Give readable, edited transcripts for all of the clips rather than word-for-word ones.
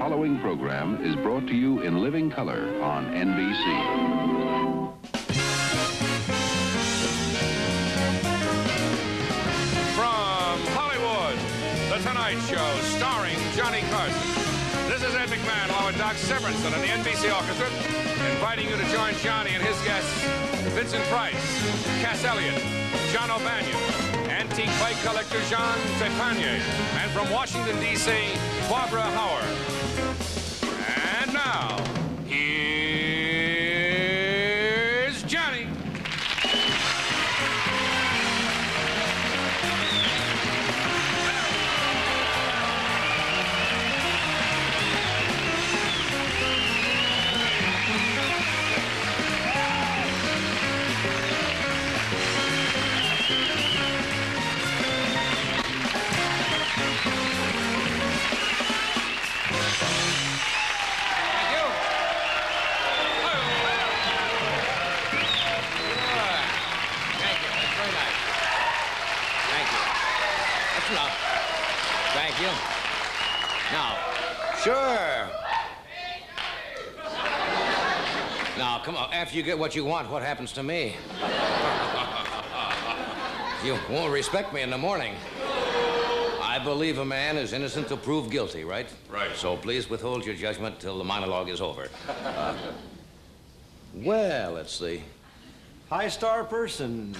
following program is brought to you in living color on NBC. From Hollywood, The Tonight Show, starring Johnny Carson. This is Ed McMahon, along with Doc Severinsen and the NBC Orchestra, inviting you to join Johnny and his guests, Vincent Price, Cass Elliot, John O'Banion, antique bike collector Jeannie Trepanier, and from Washington, D.C., Barbara Howar. And now, here's Johnny. Thank you. Now, sure. Now, come on. After you get what you want, what happens to me? You won't respect me in the morning. I believe a man is innocent till proved guilty, right? Right. So please withhold your judgment till the monologue is over. Well, let's see. High star person.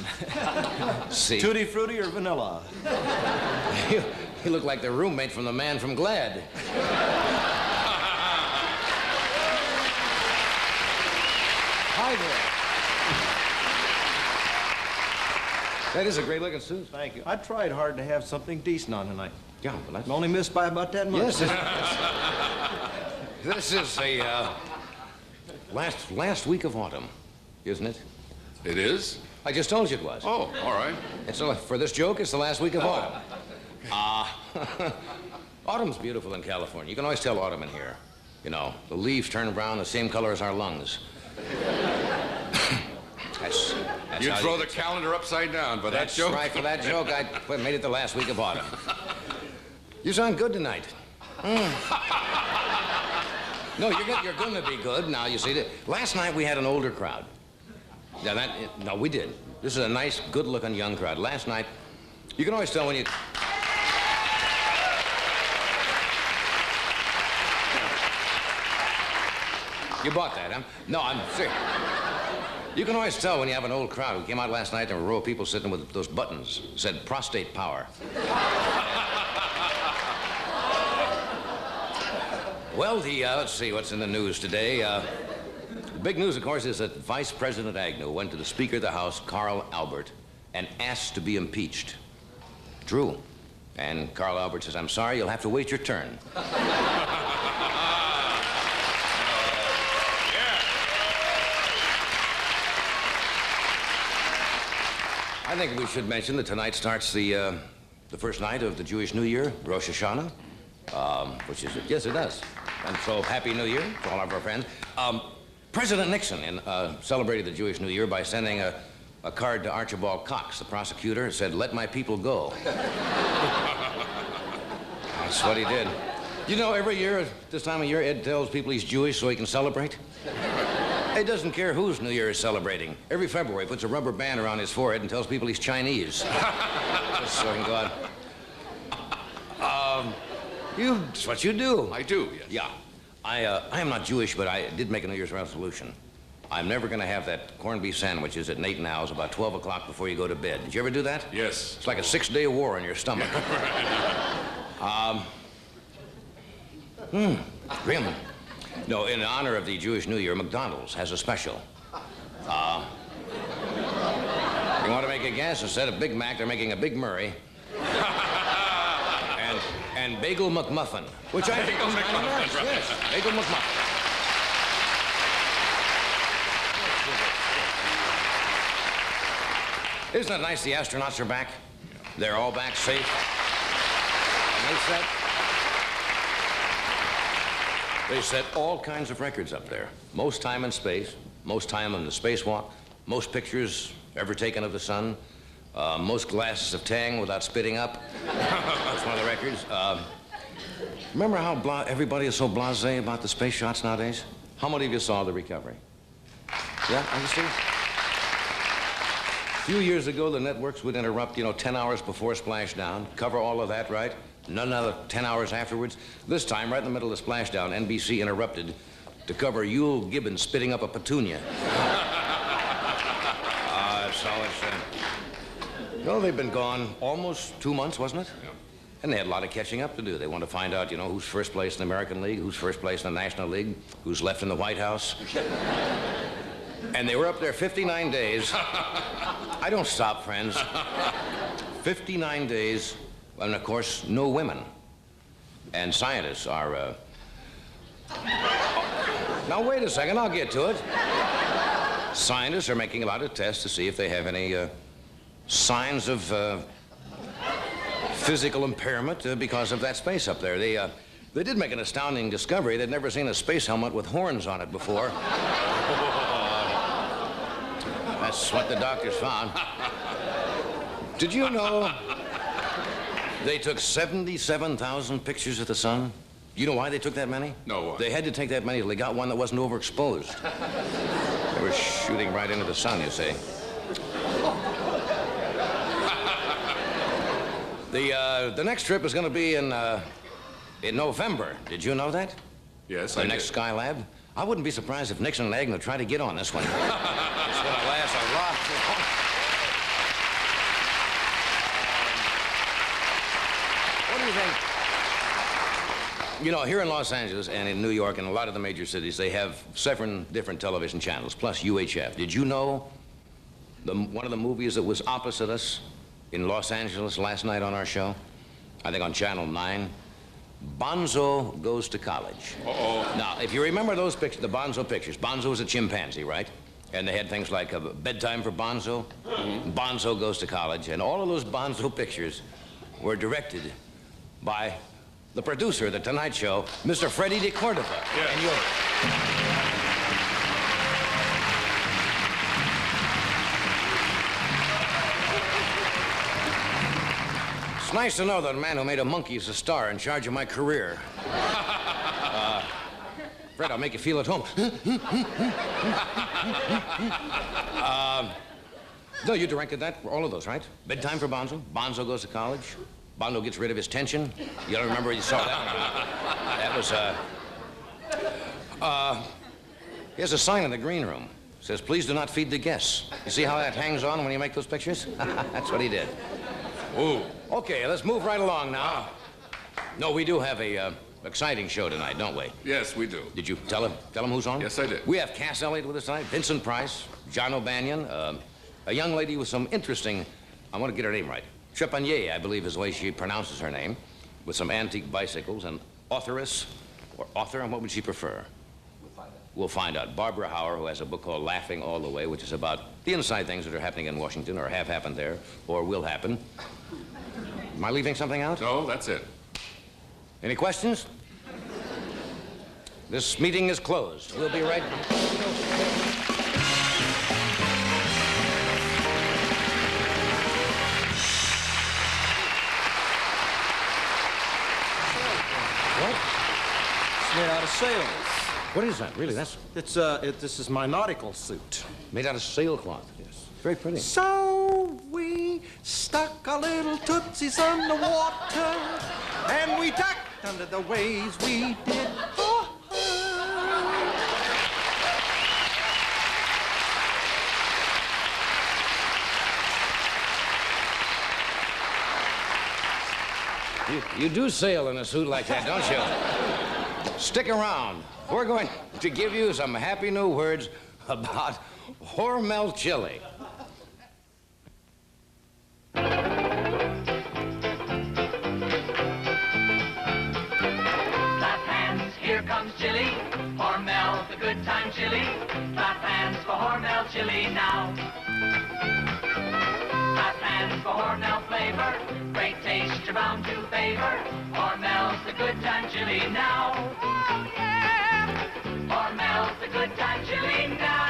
See. Tutti frutti or vanilla? You look like the roommate from the man from Glad. Hi there. That is a great looking suit. Thank you. I tried hard to have something decent on tonight. Yeah, well, that's... I'm only missed by about that much. Yes. This is the last week of autumn, isn't it? It is? I just told you it was. Oh, all right. It's for this joke, it's the last week of autumn. Autumn's beautiful in California. You can always tell autumn in here. You know, the leaves turn brown the same color as our lungs. That's You'd throw the calendar upside down for that joke? That's right. For that joke, I made it the last week of autumn. You sound good tonight. No, you're going to be good. Now, you see, last night we had an older crowd. Yeah, no, we did. This is a nice, good-looking young crowd. Last night, you can always tell when you... You bought that, huh? No, I'm serious. You can always tell when you have an old crowd. We came out last night, there were a row of people sitting with those buttons. Said prostate power. Well, let's see what's in the news today. The big news, of course, is that Vice President Agnew went to the Speaker of the House, Carl Albert, and asked to be impeached. True. And Carl Albert says, I'm sorry, you'll have to wait your turn. I think we should mention that tonight starts the first night of the Jewish New Year, Rosh Hashanah, which is, yes, it does. And so, Happy New Year to all of our friends. President Nixon celebrated the Jewish New Year by sending a card to Archibald Cox, the prosecutor, said, let my people go. That's what he did. You know, every year, at this time of year, Ed tells people he's Jewish so he can celebrate. He doesn't care whose New Year is celebrating. Every February, he puts a rubber band around his forehead and tells people he's Chinese. Just so he can go out. That's what you do. I do, yes. Yeah. I am not Jewish, but I did make a New Year's resolution. I'm never going to have that corned beef sandwiches at Nate and Al's about 12 o'clock before you go to bed. Did you ever do that? Yes. It's like a 6-day war in your stomach. Really? No, in honor of the Jewish New Year, McDonald's has a special. You want to make a guess? Instead of Big Mac, they're making a Big Murray. and Bagel McMuffin, which I think is kind of nice. Yes, Bagel McMuffin. Isn't it nice the astronauts are back? They're all back safe. And they set all kinds of records up there. Most time in space, most time on the spacewalk, most pictures ever taken of the sun, most glasses of Tang without spitting up. That's one of the records. Remember how everybody is so blasé about the space shots nowadays? How many of you saw the recovery? Yeah, are you serious? A few years ago, the networks would interrupt, 10 hours before splashdown, cover all of that, right? None other 10 hours afterwards. This time, right in the middle of splashdown, NBC interrupted to cover Yule Gibbons spitting up a petunia. That's all it's they've been gone almost 2 months, wasn't it? Yeah. And they had a lot of catching up to do. They want to find out, who's first place in the American League, who's first place in the National League, who's left in the White House. And they were up there 59 days. I don't stop, friends. 59 days, and of course, no women. And scientists are, Now, wait a second, I'll get to it. Scientists are making a lot of tests to see if they have any, signs of, physical impairment because of that space up there. They did make an astounding discovery. They'd never seen a space helmet with horns on it before. That's what the doctors found. Did you know they took 77,000 pictures of the sun? You know why they took that many? No, why? They had to take that many till they got one that wasn't overexposed. They were shooting right into the sun, you see. The next trip is going to be in November. Did you know that? Yes, The I next did. Skylab. I wouldn't be surprised if Nixon and Agnew try to get on this one. It's going to last a lot. What do you think? Here in Los Angeles and in New York and a lot of the major cities, they have 7 different television channels, plus UHF. Did you know one of the movies that was opposite us in Los Angeles last night on our show? I think on Channel 9. Bonzo Goes to College. Uh-oh. Now, if you remember those pictures, the Bonzo pictures, Bonzo was a chimpanzee, right? And they had things like a bedtime for Bonzo, Bonzo Goes to College, and all of those Bonzo pictures were directed by the producer of The Tonight Show, Mr. Freddie de Cordova. Yes. And you're... It's nice to know that a man who made a monkey is a star in charge of my career. Fred, I'll make you feel at home. No, you directed that, all of those, right? Bedtime for Bonzo, Bonzo Goes to College, Bonzo Gets Rid of His Tension. You don't remember you saw that? That was, here's a sign in the green room. It says, please do not feed the guests. You see how that hangs on when you make those pictures? That's what he did. Ooh. Okay, let's move right along now. No, we do have a exciting show tonight, don't we? Yes, we do. Did you tell him who's on? Yes, I did. We have Cass Elliot with us tonight, Vincent Price, John O'Banion, a young lady with some interesting, I want to get her name right, Trepanier, I believe is the way she pronounces her name, with some antique bicycles, an authoress, or author, and what would she prefer? We'll find out. Barbara Howar, who has a book called Laughing All the Way, which is about the inside things that are happening in Washington, or have happened there, or will happen. Am I leaving something out? No, that's it. Any questions? This meeting is closed. We'll be right back. What? It's made out of sails. What is that? Really, that's This is my nautical suit. made out of sailcloth. Yes. Very pretty. So we stuck our little tootsies on the water, and we ducked under the waves we did. Oh, You do sail in a suit like that, don't you? Stick around. We're going to give you some happy new words about Hormel chili. Clap hands, here comes chili. Hormel, the good time chili. Clap hands for Hormel chili now. Clap hands for Hormel flavor. Great taste you're bound to favor. Hormel's the good time chili now. Oh, yeah. Hormel's the good time chili now.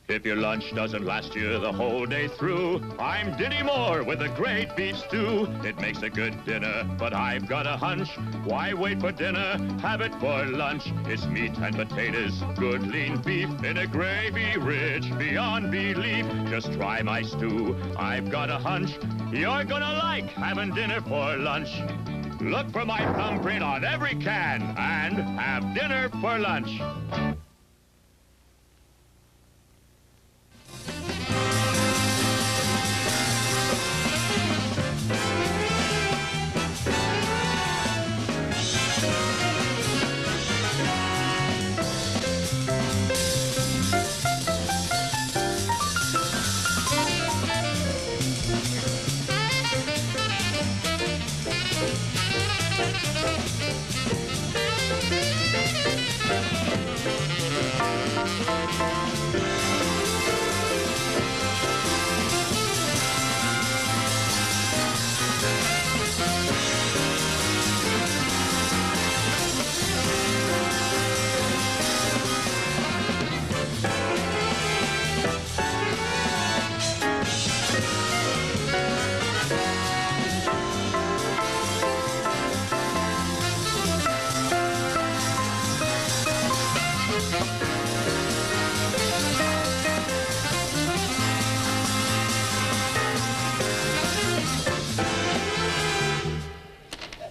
It if your lunch doesn't last you the whole day through. I'm Dinny Moore with a great beef stew. It makes a good dinner, but I've got a hunch. Why wait for dinner? Have it for lunch. It's meat and potatoes, good lean beef in a gravy rich beyond belief. Just try my stew. I've got a hunch you're gonna like having dinner for lunch. Look for my thumbprint on every can and have dinner for lunch.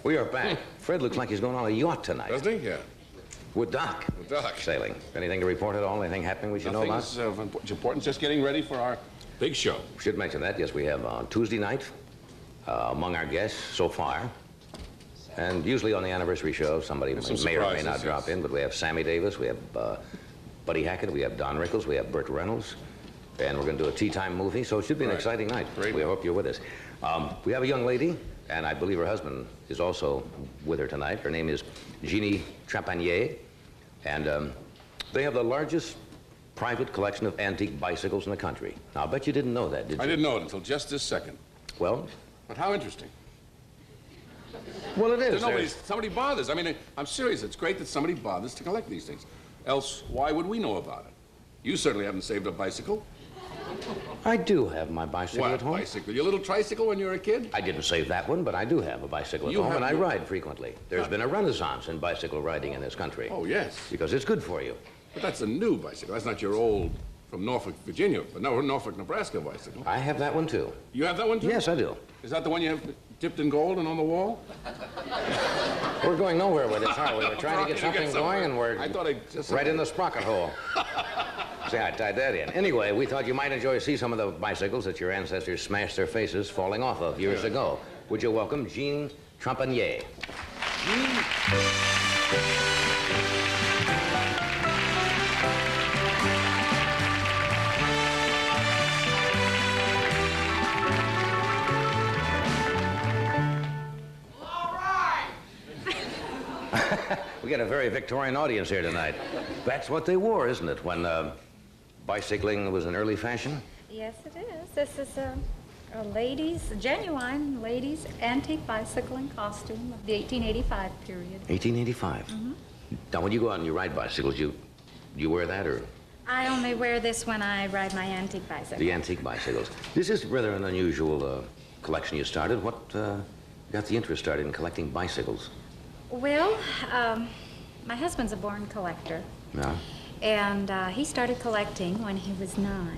We are back. Fred looks like he's going on a yacht tonight. Doesn't he? Yeah. With Doc. With Doc. Sailing. Anything to report at all? Anything happening we should know about? Nothing of importance. Just getting ready for our big show. We should mention that. Yes, we have Tuesday night among our guests so far. And usually on the anniversary show, somebody may or may not drop in, but we have Sammy Davis, we have Buddy Hackett, we have Don Rickles, we have Burt Reynolds, and we're going to do a tea time movie, so it should be an exciting night. Great. We hope you're with us. We have a young lady, and I believe her husband is also with her tonight. Her name is Jeannie Trepanier, and they have the largest private collection of antique bicycles in the country. Now, I bet you didn't know that, did you? I didn't know it until just this second. Well? But how interesting. Well, it is. Somebody bothers. I mean, I'm serious. It's great that somebody bothers to collect these things. Else, why would we know about it? You certainly haven't saved a bicycle. I do have my bicycle at home. What bicycle? Your little tricycle when you were a kid? I didn't save that one, but I do have a bicycle at home, and I ride frequently. There's been a renaissance in bicycle riding in this country. Oh, yes. Because it's good for you. But that's a new bicycle. That's not your old, from Norfolk, Virginia, but no, Norfolk, Nebraska bicycle. I have that one, too. You have that one, too? Yes, I do. Is that the one you have dipped in gold and on the wall? We're going nowhere with this, aren't we? We're trying to get something going, and we're right in the sprocket hole. See, I tied that in. Anyway, we thought you might enjoy to see some of the bicycles that your ancestors smashed their faces falling off of years ago. Would you welcome Jeannie Trepanier? We got a very Victorian audience here tonight. That's what they wore, isn't it, when bicycling was an early fashion? Yes, it is. This is a genuine ladies' antique bicycling costume of the 1885 period. 1885? Mm-hmm. Now, when you go out and you ride bicycles, you wear that, or? I only wear this when I ride my antique bicycle. The antique bicycles. This is rather an unusual collection you started. What got the interest started in collecting bicycles? Well, my husband's a born collector. Yeah? And he started collecting when he was 9.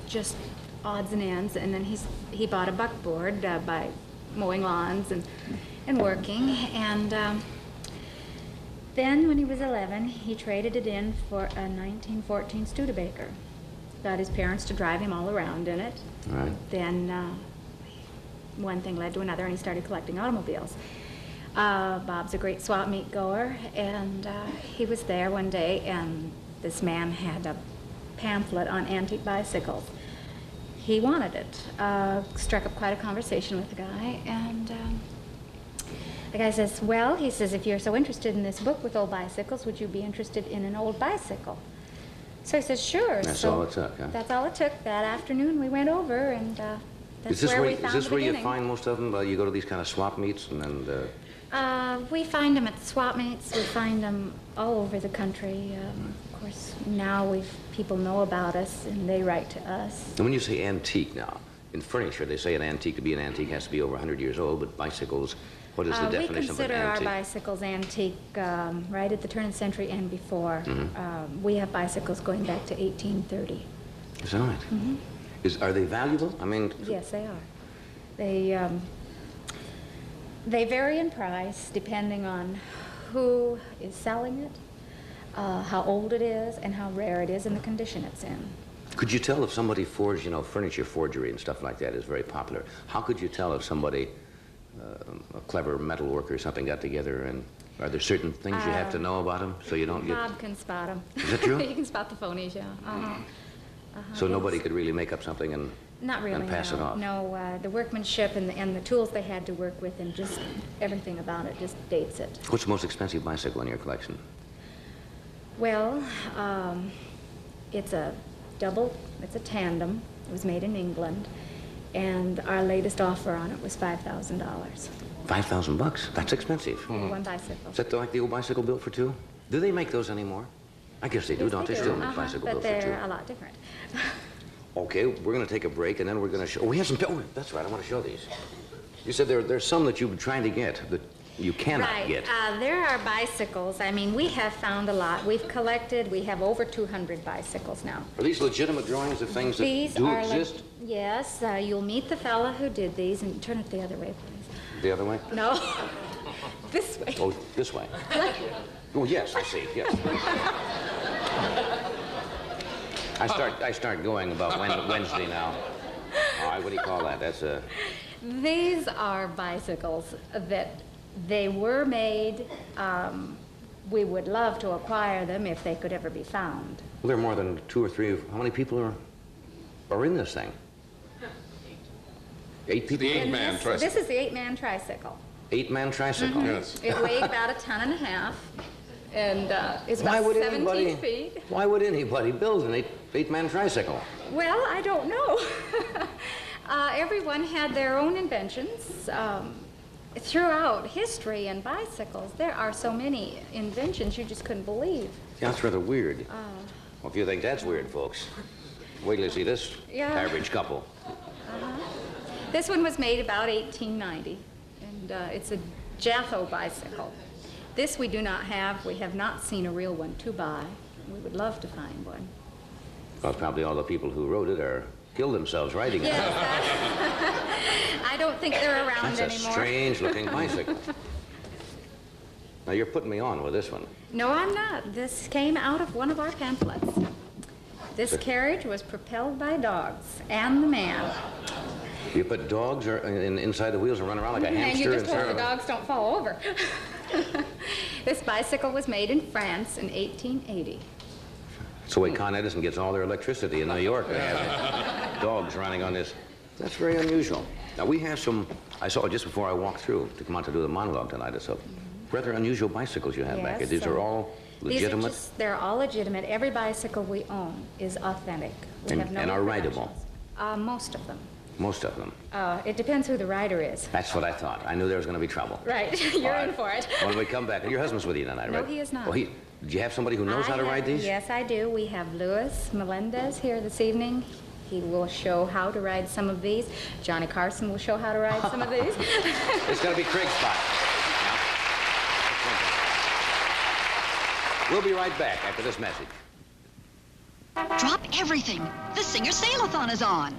Just odds and ends. And then he bought a buckboard by mowing lawns and working. And then when he was 11, he traded it in for a 1914 Studebaker. Got his parents to drive him all around in it. All right. Then one thing led to another, and he started collecting automobiles. Bob's a great swap meet goer, and he was there one day, and this man had a pamphlet on antique bicycles. He wanted it. Struck up quite a conversation with the guy, and the guy says, well, he says, if you're so interested in this book with old bicycles, would you be interested in an old bicycle? So he says, sure. That's all it took, huh? That's all it took. That afternoon we went over, and that's where we found the beginning. Is this where you find most of them? You go to these kind of swap meets, and then... We find them at the swap meets. We find them all over the country. Of course, now people know about us and they write to us. And when you say antique now, in furniture, they say an antique, to be an antique, has to be over 100 years old, but bicycles, what is the definition of an We consider antique? our bicycles antique right at the turn of the century and before. We have bicycles going back to 1830. Is that right? Are they valuable? I mean... Yes, they are. They vary in price depending on who is selling it, how old it is, and how rare it is, and the condition it's in. Could you tell if somebody forged, you know, furniture forgery and stuff like that is very popular. How could you tell if somebody, a clever metal worker or something, got together, and are there certain things you have to know about them so you don't get... Bob can spot them. Is that true? You can spot the phonies, yeah. So nobody could really make up something and... Not really, and pass no. it off? No, the workmanship and the tools they had to work with and just everything about it just dates it. What's the most expensive bicycle in your collection? Well, it's a tandem. It was made in England, and our latest offer on it was $5,000. $5,000? That's expensive. One bicycle. Is that like the old bicycle built for two? Do they make those anymore? I guess they do, Yes, don't they? do. Still make bicycle but built for two. they're a lot different. Okay, we're going to take a break, and then we're going to show... Oh, we have some... Oh, that's right, I want to show these. You said there's some that you've been trying to get that you cannot get. There are bicycles. I mean, we have found a lot. We've collected. We have over 200 bicycles now. Are these legitimate drawings of things that do exist? Yes. You'll meet the fella who did these, and turn it the other way, please. The other way? No. This way. Oh, this way. Oh, yes, I see, yes. I start going about Wednesday now. All right, what do you call that? That's a... These are bicycles that they were made. We would love to acquire them if they could ever be found. Well, there are more than 2 or 3. How many people are in this thing? 8 people? The eight-man tricycle. This is the 8-man tricycle. 8-man tricycle? Yes. It weighed about a ton and a half, and it's about 17 feet. Why would anybody build an 8-man tricycle? Well, I don't know. Everyone had their own inventions. Throughout history and bicycles, there are so many inventions you just couldn't believe. Yeah, that's rather weird. Well, if you think that's weird, folks, wait till you see this average couple. This one was made about 1890, and it's a Jatho bicycle. This we do not have. We have not seen a real one to buy. We would love to find one. Well, probably all the people who wrote it killed themselves riding it. Yes, I don't think they're around That's anymore. a strange-looking bicycle. Now, you're putting me on with this one. No, I'm not. This came out of one of our pamphlets. This carriage was propelled by dogs and the man. You put dogs inside the wheels and run around like a hamster? And you just hope instead the of- dogs don't fall over. This bicycle was made in France in 1880. It's the way Con Edison gets all their electricity in New York. They have dogs running on this. That's very unusual. Now, we have some, I saw just before I walked through to come out to do the monologue tonight, it's a rather unusual bicycles you have back here. These are all legitimate? They're all legitimate. Every bicycle we own is authentic. We have no and are rideable? Most of them. Most of them. It depends who the rider is. That's what I thought. I knew there was going to be trouble. Right, you're in for it. When we come back, and your husband's with you tonight, right? No, he is not. Well, do you have somebody who knows how to ride these? Yes, I do. We have Louis Melendez here this evening. He will show how to ride some of these. Johnny Carson will show how to ride some of these. It's going to be Craig's spot. We'll be right back after this message. Drop everything. The Singer Sale-a-thon is on.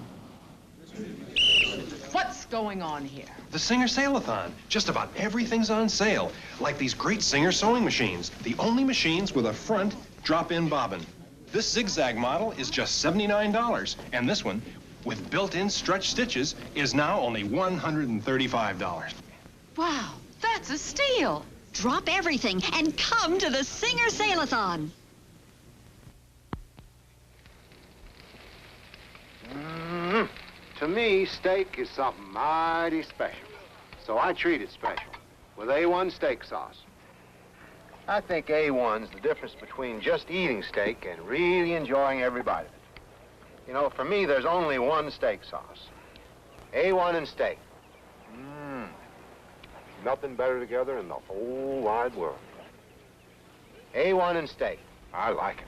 What's going on here? The Singer Sale-a-thon. Just about everything's on sale. Like these great Singer sewing machines. The only machines with a front drop-in bobbin. This zigzag model is just $79. And this one, with built-in stretch stitches, is now only $135. Wow, that's a steal. Drop everything and come to the Singer Sale-a-thon. To me, steak is something mighty special. So I treat it special with A1 steak sauce. I think A1's the difference between just eating steak and really enjoying every bite of it. You know, for me, there's only one steak sauce. A1 and steak. Nothing better together in the whole wide world. A1 and steak. I like it.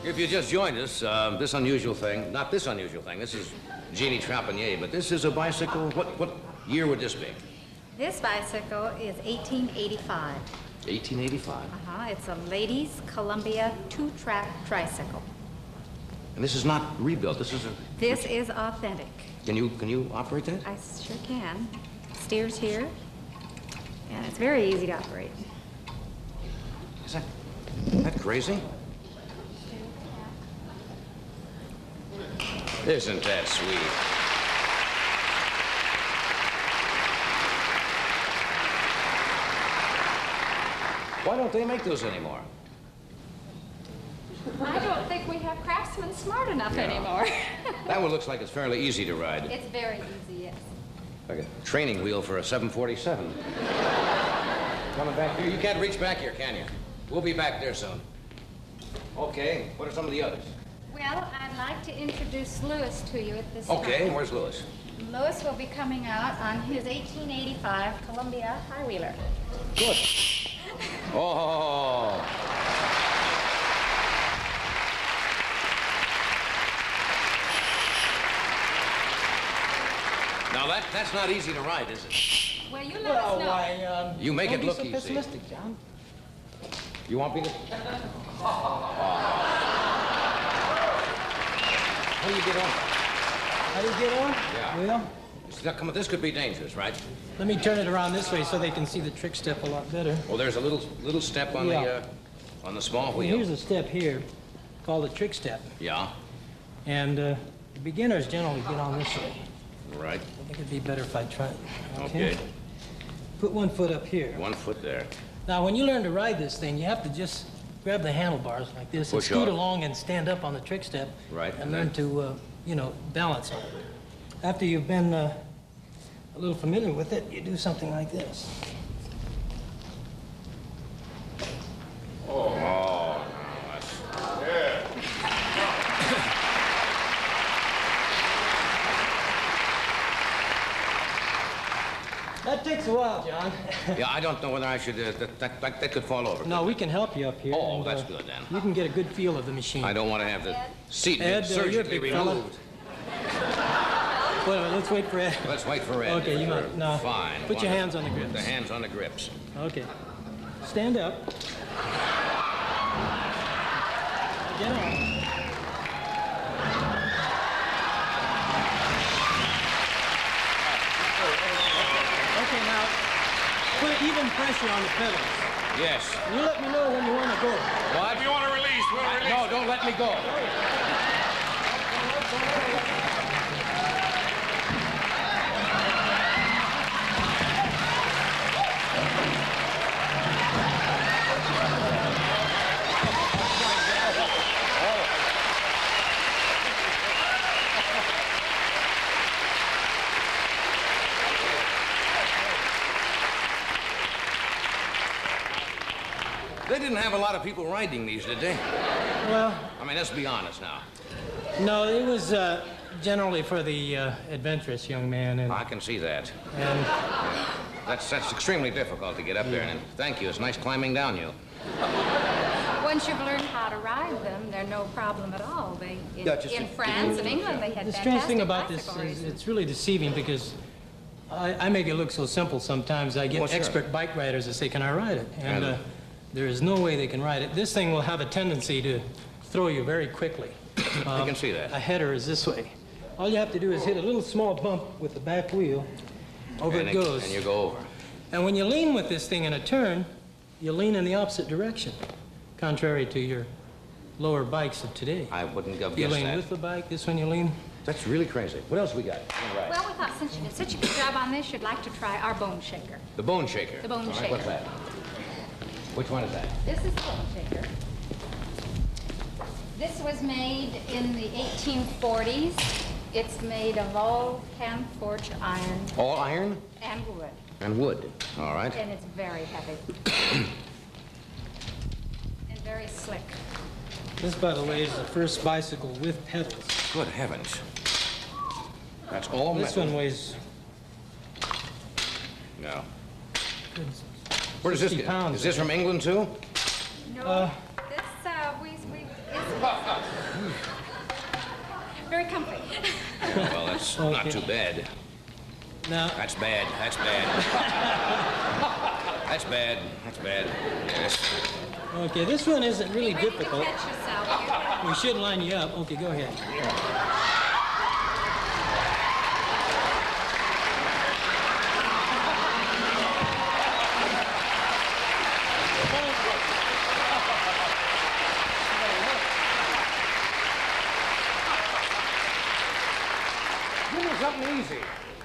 If you just joined us, this unusual thing, not this unusual thing, this is Jeannie Trepanier, but this is a bicycle. What year would this be? This bicycle is 1885. 1885. It's a ladies' Columbia 2-track tricycle. And this is not rebuilt. This is authentic. Can you operate that? I sure can. Steers here, and it's very easy to operate. Is that crazy? Isn't that sweet? Why don't they make those anymore? I don't think we have craftsmen smart enough anymore. That one looks like it's fairly easy to ride. It's very easy, yes. Like a training wheel for a 747. Coming back here. You can't reach back here, can you? We'll be back there soon. Okay, what are some of the others? Well, I'd like to introduce Lewis to you at this Okay, time. where's Lewis? Lewis will be coming out on his 1885 Columbia High-Wheeler. Good. Oh. Now that's not easy to ride, is it? Well, you let us know. Why, You make it look don't be so easy. pessimistic, John. You want me to? How do you get on? How do you get on? Yeah. Well, Come on, this could be dangerous, right? let me turn it around this way so they can see the trick step a lot better. Well, there's a little step on on the small Well, wheel. here's a step here called the trick step. Yeah. And the beginners generally get on this way. Right. I think it'd be better if I tried. Okay. Put one foot up here. 1 foot there. Now, when you learn to ride this thing, you have to just grab the handlebars like this and Push scoot off. along and stand up on the trick step. Right, And and learn then- to, balance on it. After you've been a little familiar with it, you do something like this. Oh, That takes a while, John. yeah, I don't know whether I should. That could fall over. No, we can help you up here. Oh, and, that's good then. You can get a good feel of the machine. I don't want to have the seat Ed, you're a surgically big fella. removed. Well, let's wait for Ed. Let's wait for Ed. Okay, you might. No. Fine. Put your hands on the grips. The hands on the grips. Okay. Stand up. Get on. Okay, now put even pressure on the pedals. Yes. You let me know when you want to go. What? If you want to release, we'll release. No, don't let me go. They didn't have a lot of people riding these, did they? Well, I mean, let's be honest now. no, it was generally for the adventurous young man. And I can see that. and That's extremely difficult to get up there. And thank you. It's nice climbing down you. Once you've learned how to ride them, they're no problem at all. In France and England, they had the fantastic strange thing about this bicycle is races. it's really deceiving because I make it look so simple sometimes. I get Well, sure. expert bike riders that say, can I ride it? And there is no way they can ride it. This thing will have a tendency to throw you very quickly. I can see that. A header is this way. All you have to do is hit a little small bump with the back wheel. Over And it goes. And you go over. And when you lean with this thing in a turn, you lean in the opposite direction, contrary to your lower bikes of today. I wouldn't have You guessed lean that. with the bike, this one you lean. That's really crazy. What else we got? All right. Well, we thought since you did such a good job on this, you'd like to try our bone shaker. The bone shaker. The bone All right, shaker. what's that? Which one is that? This is the bone shaker. This was made in the 1840s. It's made of all hand-forged iron All iron and wood, and wood. All right. and it's very heavy. And very slick. This, by the way, is the first bicycle with pedals. Good heavens. That's all This metal. one weighs No. good Where does this 60 get? pounds, Is this I from England too? No, this, it's Very comfy. Yeah, well, that's not too bad. Now, That's bad. That's bad. That's bad. That's bad. Yes. okay, this one isn't really Ready to difficult. catch yourself. We should line you up. Okay, go ahead. Give me something easy.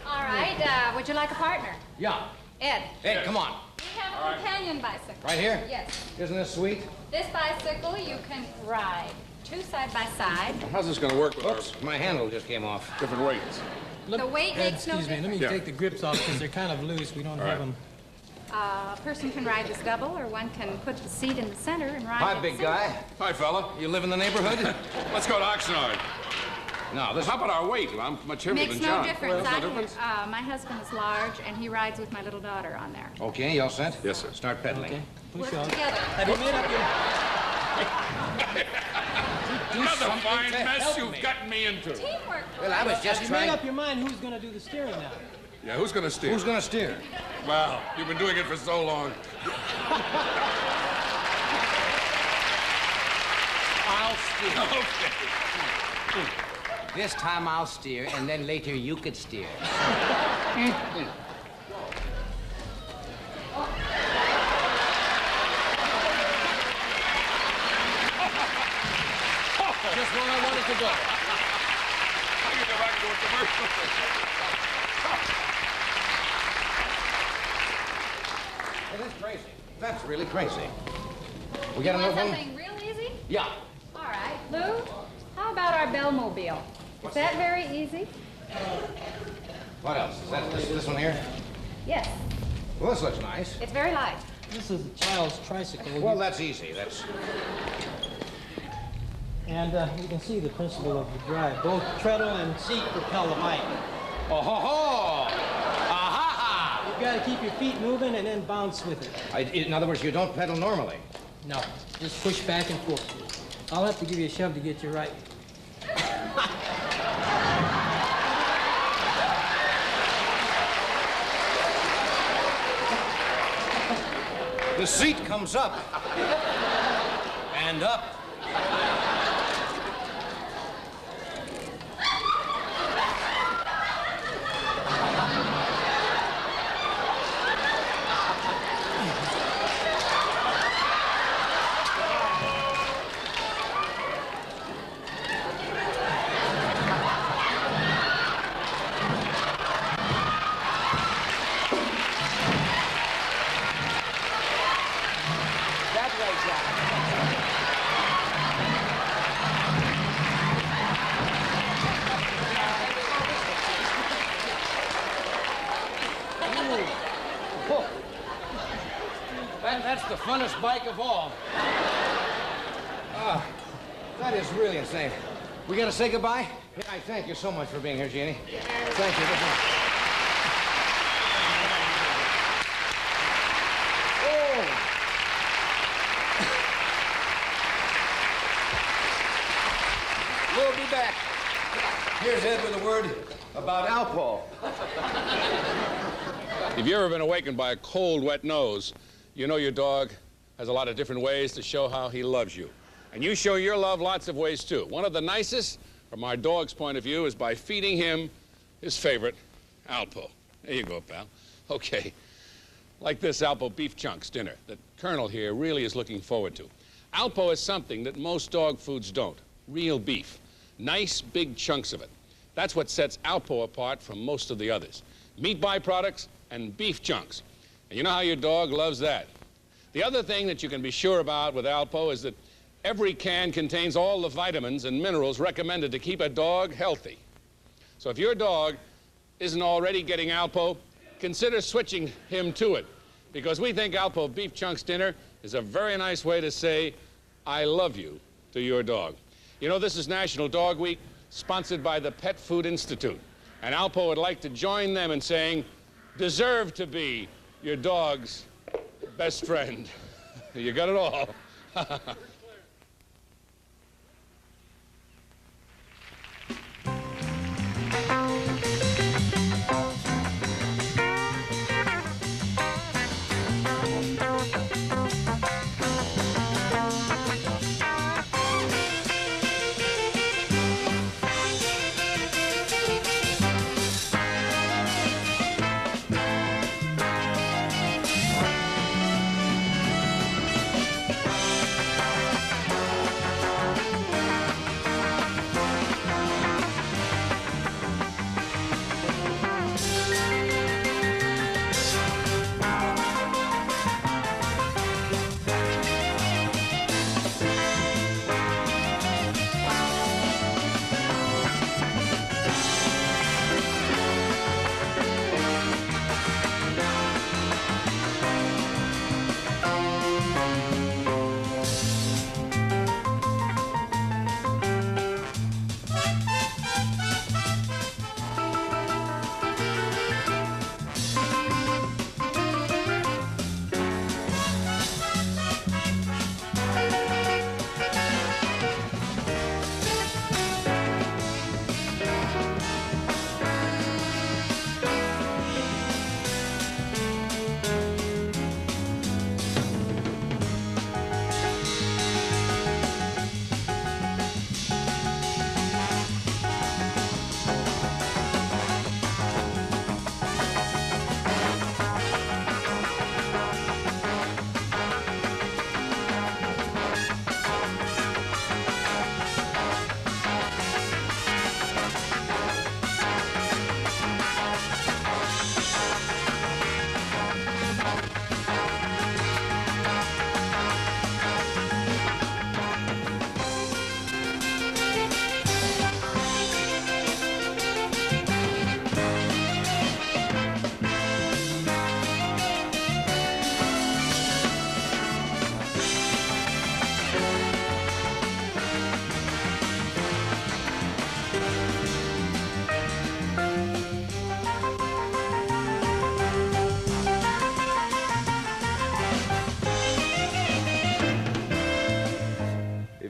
All right, would you like a partner? Yeah. Ed, Hey, come on. we have a companion bicycle. Right here? Yes. Isn't this sweet? This bicycle you can ride two side by side. How's this going to work with Oops, my handle just came off. different weights? The weight Ed, makes no excuse me, let me Yeah. take the grips off because they're kind of loose. We don't have them. A person can ride this double, or one can put the seat in the center and ride Hi, it big single. guy. Hi, fella. You live in the neighborhood? Let's go to Oxnard. No, this... How about our weight? I'm much heavier Makes than no John. difference. Makes no difference? My husband is large, and he rides with my little daughter on there. Okay, you all set? Yes, sir. Start pedaling. Okay, push Work off. together. Have you made up your... Another fine to mess help you've me. gotten me into. Teamwork. Well, I was just Have you made trying... up your mind who's going to do the steering now? Yeah, who's going to steer? Who's gonna steer? Well, you've been doing it for so long. I'll steer. Okay. This time I'll steer, and then later you could steer. Just where I wanted to go. I can go back to a commercial. It is crazy. That's really crazy. We You got want another one? something real easy? Yeah. All right, Lou, how about our Bellmobile? Is that very easy? What else? Is that this one here? Yes, Well, this looks nice. it's very light. This is a child's tricycle. Well, that's easy. That's... And you can see the principle of the drive. Both treadle and seat propel the bike. Oh, ho, ho! Ah-ha-ha! You've got to keep your feet moving and then bounce with it. In other words, you don't pedal normally. No, just push back and forth. I'll have to give you a shove to get you right. The seat comes up. And up. That way, Jack. Ooh. That's the funnest bike of all. Ah, that is really insane. We gotta say goodbye? Yeah, I thank you so much for being here, Jeannie. Thank you. Oh! We'll be back. Here's Ed with a word about Alpo. If you've ever been awakened by a cold, wet nose, you know your dog has a lot of different ways to show how he loves you. And you show your love lots of ways, too. One of the nicest, from our dog's point of view, is by feeding him his favorite, Alpo. There you go, pal. Okay. Like this Alpo beef chunks dinner that Colonel here really is looking forward to. Alpo is something that most dog foods don't. Real beef. Nice, big chunks of it. That's what sets Alpo apart from most of the others. Meat byproducts and beef chunks. And you know how your dog loves that. The other thing that you can be sure about with Alpo is that every can contains all the vitamins and minerals recommended to keep a dog healthy. So if your dog isn't already getting Alpo, consider switching him to it, because we think Alpo Beef Chunks Dinner is a very nice way to say, I love you, to your dog. You know, this is National Dog Week, sponsored by the Pet Food Institute. And Alpo would like to join them in saying, deserve to be your dog's best friend. You got it all.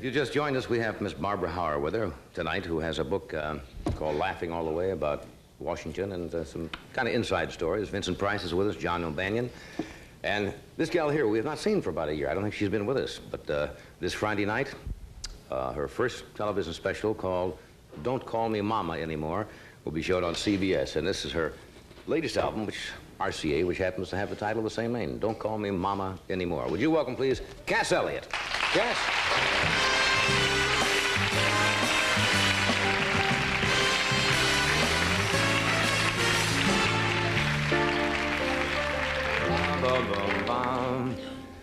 If you just joined us, we have Miss Barbara Howar with her tonight, who has a book called Laughing All the Way about Washington and some kind of inside stories. Vincent Price is with us, John O'Banion. And this gal here we have not seen for about a year. I don't think she's been with us. But this Friday night, her first television special called Don't Call Me Mama Anymore will be showed on CBS. And this is her latest album, RCA, which happens to have the title of the same name, Don't Call Me Mama Anymore. Would you welcome, please, Cass Elliot. Cass.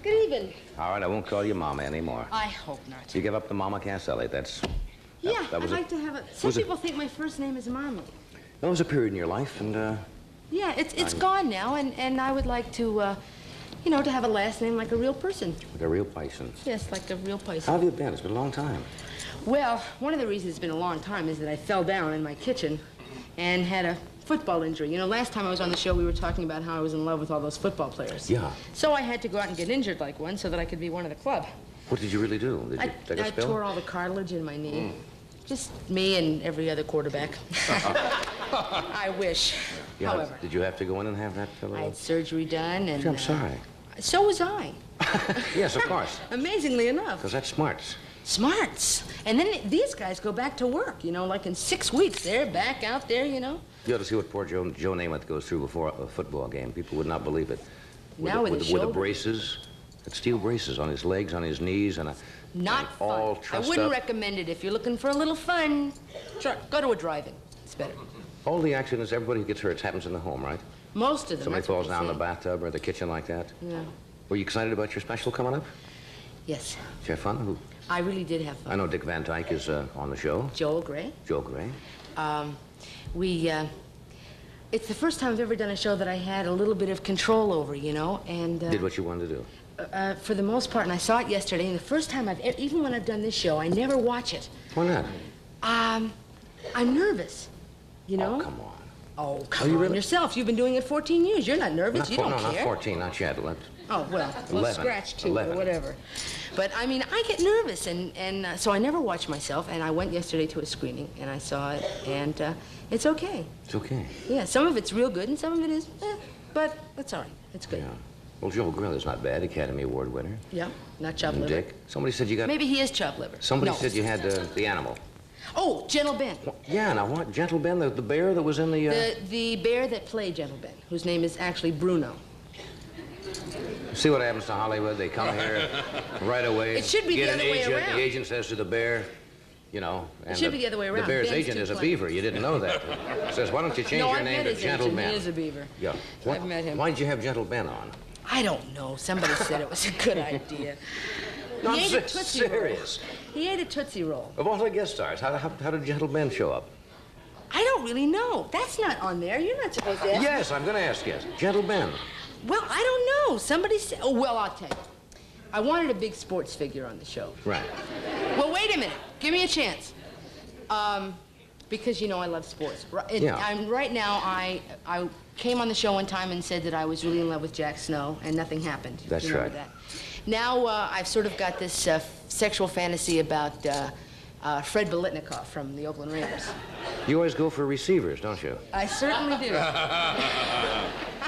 Good evening. All right, I won't call you Mama anymore. I hope not. You give up the Mama, Cass Elliot. Yeah, I'd like to have it. Some people think my first name is Marmalade. There was a period in your life, and yeah, it's gone now, and I would like to, you know, to have a last name like a real person. Like a real person. Yes, like a real person. How have you been? It's been a long time. Well, one of the reasons it's been a long time is that I fell down in my kitchen and had a football injury. You know, last time I was on the show, we were talking about how I was in love with all those football players. Yeah. So I had to go out and get injured like one so that I could be one of the club. What did you really do? Did you take a I spill? tore all the cartilage in my knee. Just me and every other quarterback. I wish. Yeah, However. Did you have to go in and have that? I had surgery done, and... I'm sorry. So was I. Yes, of course. Amazingly enough. Because that's smarts. Smarts. And then these guys go back to work, you know, like in 6 weeks. They're back out there, you know. You ought to see what poor Joe Namath goes through before a football game. People would not believe it. Now with the braces, steel braces on his legs, on his knees, and not fun. all I trussed wouldn't up. recommend it if you're looking for a little fun. Go to a drive-in. It's better. All the accidents, everybody who gets hurt happens in the home, right? Most of them. Somebody that's what falls they down in say. the bathtub or the kitchen like that. Yeah. Were you excited about your special coming up? Yes. Did you have fun? I really did have fun. I know Dick Van Dyke is on the show. Joel Gray. Joel Gray. It's the first time I've ever done a show that I had a little bit of control over, you know, and... Did what you wanted to do. For the most part, and I saw it yesterday, and the first time even when I've done this show, I never watch it. Why not? I'm nervous, you know? Oh, come on. Oh, come on yourself. You've been doing it 14 years. You're not nervous. You don't care. No, not 14, not yet. Oh, well, 11. Scratch 2 11. or whatever. But, I mean, I get nervous, and so I never watch myself, and I went yesterday to a screening, and I saw it, and it's okay. It's okay. Yeah, some of it's real good, and some of it is, but that's all right. It's good. Yeah. Well, Joel Grill is not bad, Academy Award winner. Yeah, not chop liver. Dick. Somebody said you got... Maybe he is chop liver. Somebody No. said you had the animal. Oh, Gentle Ben. Yeah, now what? Gentle Ben, the bear that was in the... The bear that played Gentle Ben, whose name is actually Bruno. See what happens to Hollywood? They come here right away. It should be get the an other way agent. around. The agent says to the bear, you know... And It should be the other way around. The bear's Ben's agent too is a plain. beaver. You didn't know that. Says, why don't you change your name to Gentle Ben? He is a beaver. Yeah. I've met him. Why did you have Gentle Ben on? I don't know. Somebody said it was a good idea. No, He I'm ate a Tootsie serious. Roll. He ate a Tootsie Roll. Of all the guest stars, how did Gentle Ben show up? I don't really know. That's not on there. You're not supposed to ask. Yes, I'm going to ask you. Gentle Ben. Well, I don't know. Somebody said... Oh, well, I'll tell you. I wanted a big sports figure on the show. Right. Well, wait a minute. Give me a chance. Because, you know, I love sports. Yeah. Right now, I came on the show one time and said that I was really in love with Jack Snow, and nothing happened. That's You remember right. that? Now, I've sort of got this sexual fantasy about Fred Biletnikoff from the Oakland Raiders. You always go for receivers, don't you? I certainly do.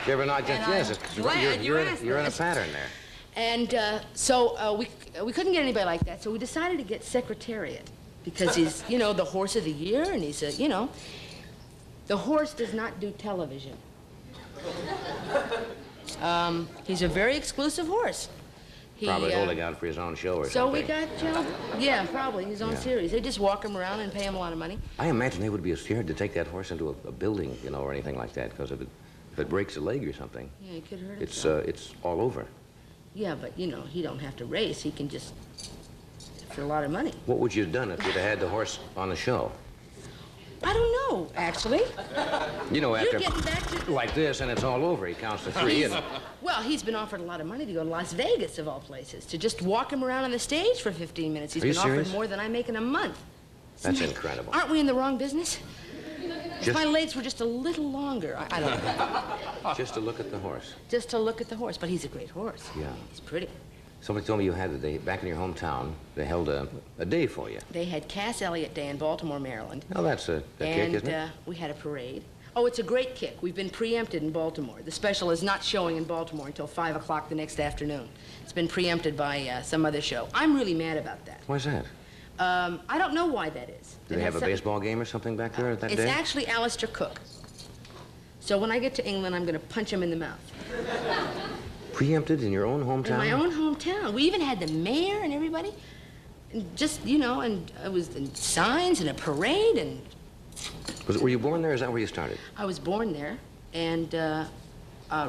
You ever not just... And Yes, I'm it's- glad you asked you're in a that. pattern there. And so we couldn't get anybody like that, so we decided to get Secretariat because he's, you know, the horse of the year, and he's a, you know, the horse does not do television. He's a very exclusive horse. Probably holding out for his own show or so something. we got, you know, yeah, probably his own Yeah. series. They just walk him around and pay him a lot of money. I imagine they would be scared to take that horse into a building, you know, or anything like that, because if it breaks a leg or something, Yeah, he could hurt himself. it's all over. Yeah, but, you know, he don't have to race. He can just, for a lot of money. What would you have done if you'd have had the horse on the show? I don't know, actually. You know, after You're getting back to... like this, and it's all over. He counts to 3. And Well, he's been offered a lot of money to go to Las Vegas, of all places, to just walk him around on the stage for 15 minutes. He's Are you been serious? offered more than I make in a month. that's incredible. Aren't we in the wrong business? If Just- my legs were just a little longer, I don't know. Just to look at the horse. Just to look at the horse. But he's a great horse. Yeah. He's pretty. Somebody told me you had back in your hometown, they held a day for you. They had Cass Elliot Day in Baltimore, Maryland. Oh, that's a kick, isn't it? And we had a parade. Oh, it's a great kick. We've been preempted in Baltimore. The special is not showing in Baltimore until 5 o'clock the next afternoon. It's been preempted by some other show. I'm really mad about that. Why's that? I don't know why that is. Do they have a baseball game or something back there that day? It's actually Alistair Cook. So when I get to England, I'm going to punch him in the mouth. Preempted in your own hometown? In my own hometown. We even had the mayor and everybody. And just, you know, and it was signs and a parade and... Were you born there? Is that where you started? I was born there and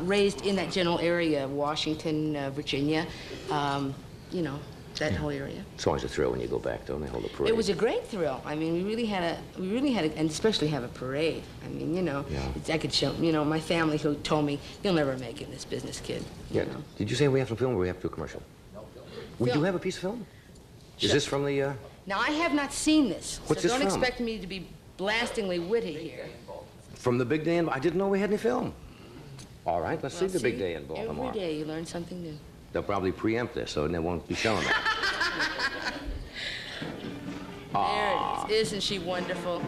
raised in that general area, Washington, Virginia, you know, that whole area. It's always a thrill when you go back, though, and they hold a parade. It was a great thrill. I mean, we really had a, and especially have a parade. I mean, you know, I could show, you know, my family who told me, you'll never make it in this business, kid. Yeah. You know? Did you say we have some film or we have to do a commercial? No. Would you have a piece of film? Is this from the, Now, I have not seen this. What's so this don't from? expect me to be blastingly witty here. From the big day in... I didn't know we had any film. All right, let's see the big day in Baltimore. Every day you learn something new. They'll probably preempt this, so they won't be showing it. There it is. Isn't she wonderful?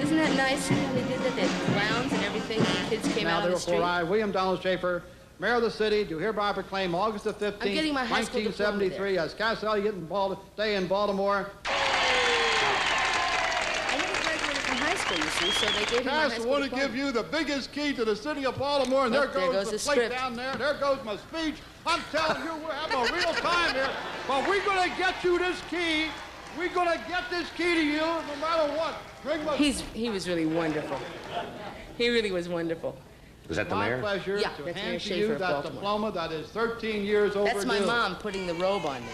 Isn't that nice how they did that? They had clowns and everything, and the kids came out on the street. Now, therefore, I, William Donald Schaefer, Mayor of the city, do hereby proclaim August the 15th, I'm getting my high school 1973 as Cass Elliot Day in Baltimore. I never graduated from high school, you see, so they gave me my high Cass, I school want to diploma. give you the biggest key to the city of Baltimore, and Oh, there there goes goes the the plate script. down there. There goes my speech. I'm telling you, we're having a real time here. But we're going to get you this key. We're going to get this key to you no matter what. Bring my... He was really wonderful. He really was wonderful. Was that the My mayor? pleasure Yeah, to that's Mayor hand to Schaefer you of that Baltimore. diploma that is 13 years overdue. That's my mom putting the robe on me.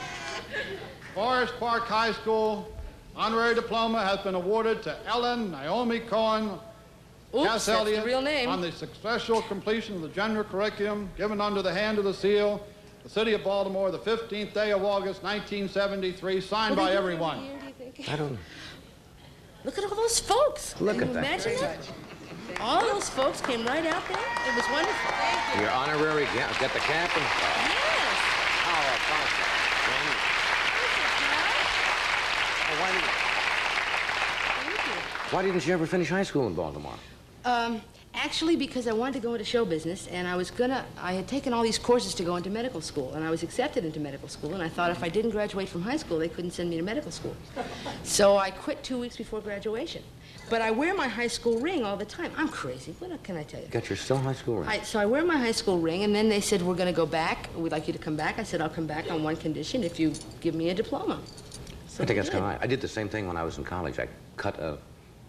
Forest Park High School honorary diploma has been awarded to Ellen Naomi Cohen Oops, Cass that's Elliot the real name. on the successful completion of the general curriculum given under the hand of the seal, the city of Baltimore, the 15th day of August, 1973, signed by everyone. I don't... Look at all those folks. Look Can at you that. imagine that? All those folks came right out there. It was wonderful. Thank you. Your honorary get the cap and... Yes. Why didn't you ever finish high school in Baltimore? Actually, because I wanted to go into show business, and I had taken all these courses to go into medical school, and I was accepted into medical school, and I thought if I didn't graduate from high school, they couldn't send me to medical school. So I quit 2 weeks before graduation. But I wear my high school ring all the time. I'm crazy. What can I tell you? Got your still high school ring? So I wear my high school ring, and then they said, we're going to go back. We'd like you to come back. I said, I'll come back on one condition, if you give me a diploma. So I think that's they kind of did. right. I did the same thing when I was in college. I cut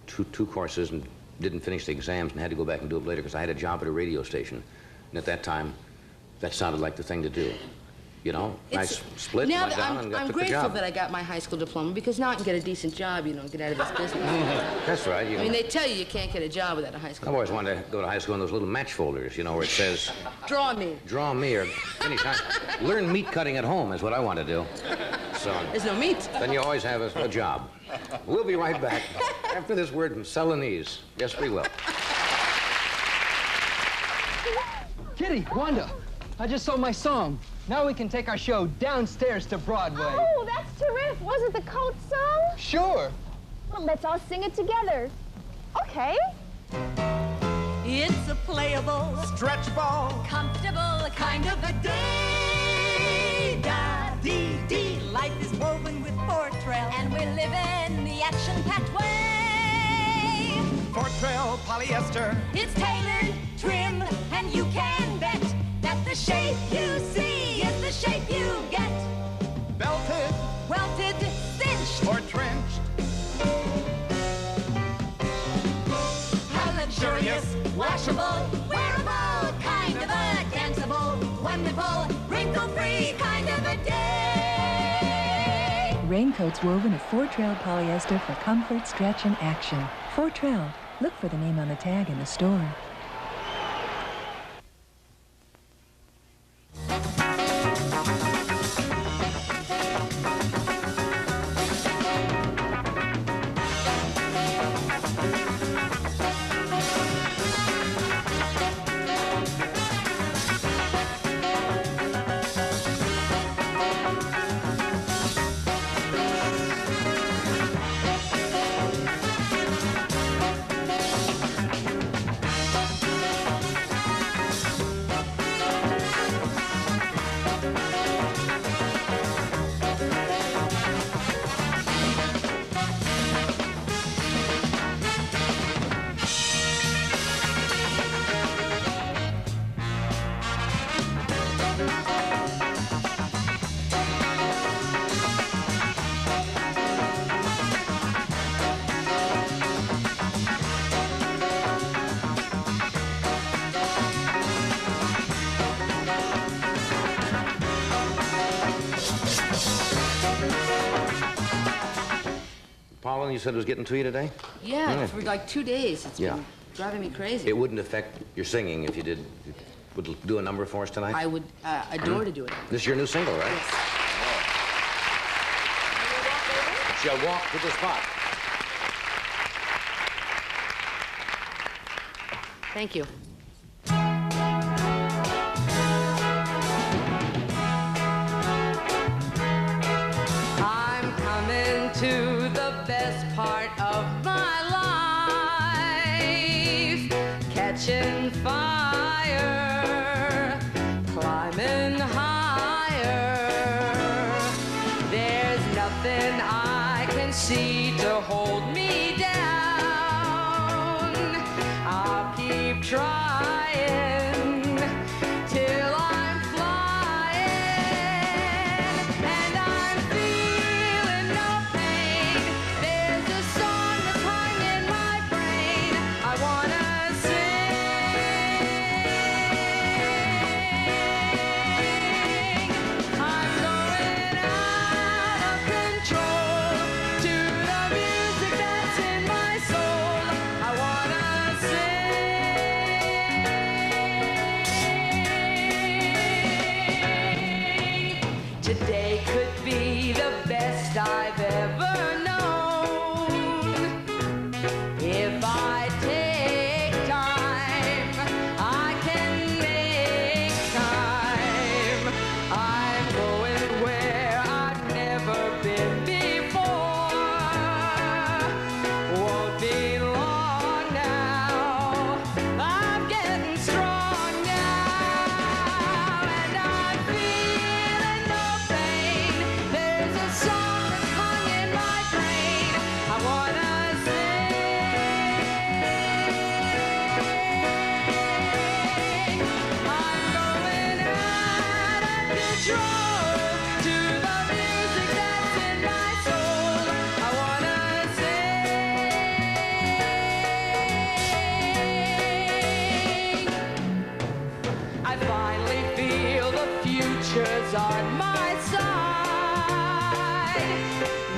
two courses and didn't finish the exams and had to go back and do it later because I had a job at a radio station. And at that time, that sounded like the thing to do. You know, nice split, Now went that down and I'm took the grateful job. that I got my high school diploma because now I can get a decent job, you know, and get out of this business. That's right. I mean, they tell you can't get a job without a high school I've always wanted to go to high school in those little match folders, you know, where it says, Draw me. draw me or finish high. Learn meat cutting at home is what I want to do. So There's no meat. then you always have a job. We'll be right back after this word from Celanese. Yes, we will. Kitty, Wanda, I just saw my song. Now we can take our show downstairs to Broadway. Oh, that's terrific. Was it the Coat song? Sure. Well, let's all sing it together. Okay. It's a playable, stretch ball, comfortable kind of a day. Da-dee-dee, life is woven with Fortrell, and we're living the action-packed way. Fortrell polyester. It's tailored, trim, and you can bet that the shape you see is the shape you get. Belted, welted, cinched, or trenched. How luxurious, washable, wearable, kind of a danceable, wonderful, wrinkle-free kind of a day. Raincoats woven of Fortrell polyester for comfort, stretch, and action. Fortrell. Look for the name on the tag in the store. pollen you said was getting to you today? Yeah, for like 2 days. It's been driving me crazy. It wouldn't affect your singing if you did. Would do a number for us tonight? I would adore to do it. This is your new single, right? Yes. She'll walk to the spot. Thank you. I'm coming to the best part of my life, catching fire, climbing higher. There's nothing I can see to hold me down. I'll keep trying till I'm flying, and I'm feeling no pain. There's a song that's hung in my brain. I wanna sing. I'm going out of control to the music that's in my soul. I wanna sing. Today could be the best I've ever known. If I take time, I can make time. I'm going where I've never been before. Won't be long now. I'm getting strong now, and I'm feeling no pain. There's a song that's hung in my brain. I wanna sing. I'm going out of control to the music that's in my soul. I wanna sing. I finally feel the future's on my side.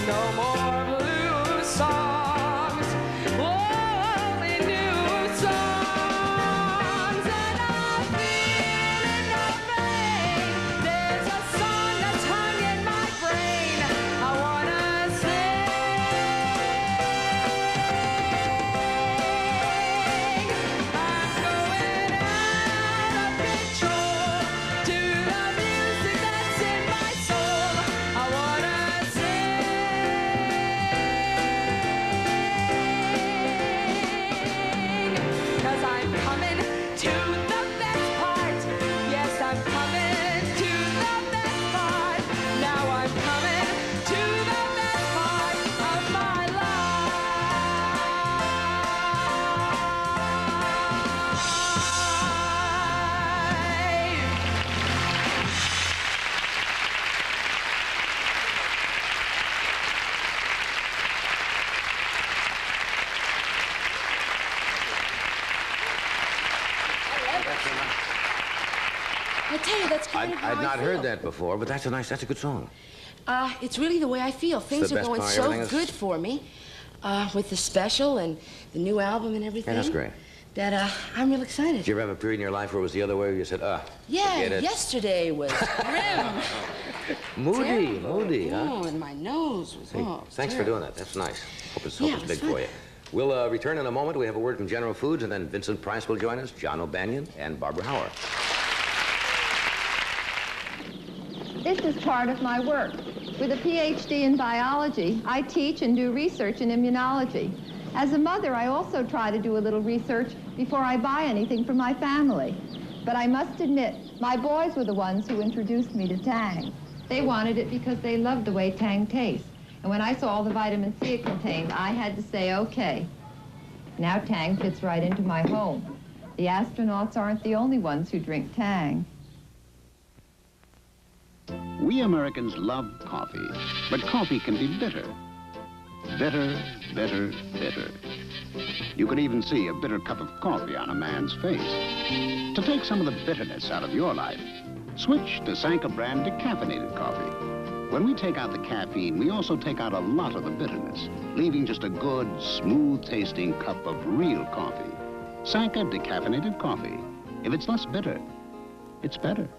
No more blue songs, only new songs. And I'm feeling no pain. There's a song that's hung in my brain. I wanna sing. I'm going out of control to the music that's in my soul. I wanna sing. 'Cause I'm coming to the best part. Yes, I'm coming to the best part. Now I'm coming to the best part of my I tell you, that's kind of how I'd I not feel. heard that before, but that's a good song. It's really the way I feel. Things the are best going part. so Everything is- good for me with the special and the new album and everything. Yeah, that's great. That I'm real excited. Did you ever have a period in your life where it was the other way, where you said, Yeah, forget it? yesterday was grim. Moody, huh? Oh, and my nose was, Hey, thanks for doing that. That's nice. Hope it's big fun. for you. We'll return in a moment. We have a word from General Foods, and then Vincent Price will join us, John O'Banion, and Barbara Howar. This is part of my work. With a PhD in biology, I teach and do research in immunology. As a mother, I also try to do a little research before I buy anything for my family. But I must admit, my boys were the ones who introduced me to Tang. They wanted it because they loved the way Tang tastes. And when I saw all the vitamin C it contained, I had to say, okay. Now Tang fits right into my home. The astronauts aren't the only ones who drink Tang. We Americans love coffee, but coffee can be bitter. Bitter, bitter, bitter. You could even see a bitter cup of coffee on a man's face. To take some of the bitterness out of your life, switch to Sanka brand decaffeinated coffee. When we take out the caffeine, we also take out a lot of the bitterness, leaving just a good, smooth-tasting cup of real coffee. Sanka decaffeinated coffee. If it's less bitter, it's better.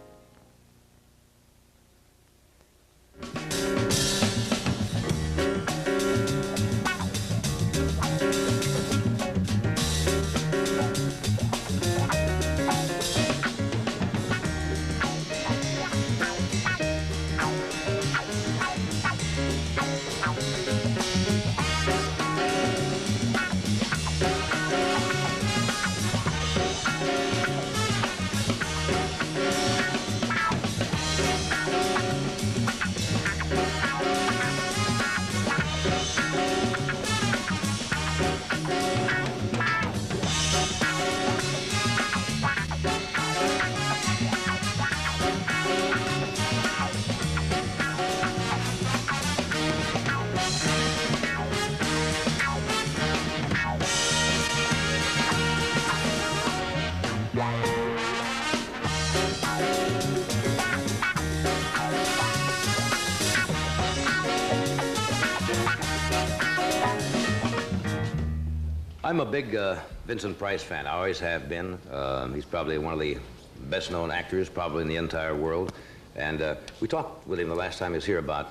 I'm a big Vincent Price fan. I always have been. He's probably one of the best-known actors probably in the entire world. And we talked with him the last time he was here about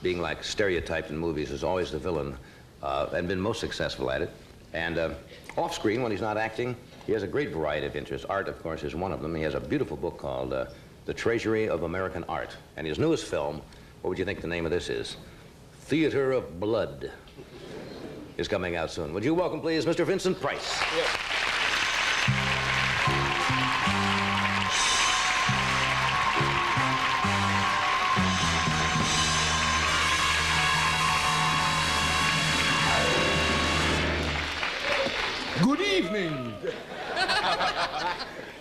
being like stereotyped in movies as always the villain, and been most successful at it. And off-screen, when he's not acting, he has a great variety of interests. Art, of course, is one of them. He has a beautiful book called The Treasury of American Art. And his newest film, what would you think the name of this is? Theater of Blood is coming out soon. Would you welcome, please, Mr. Vincent Price? Yep. Good evening.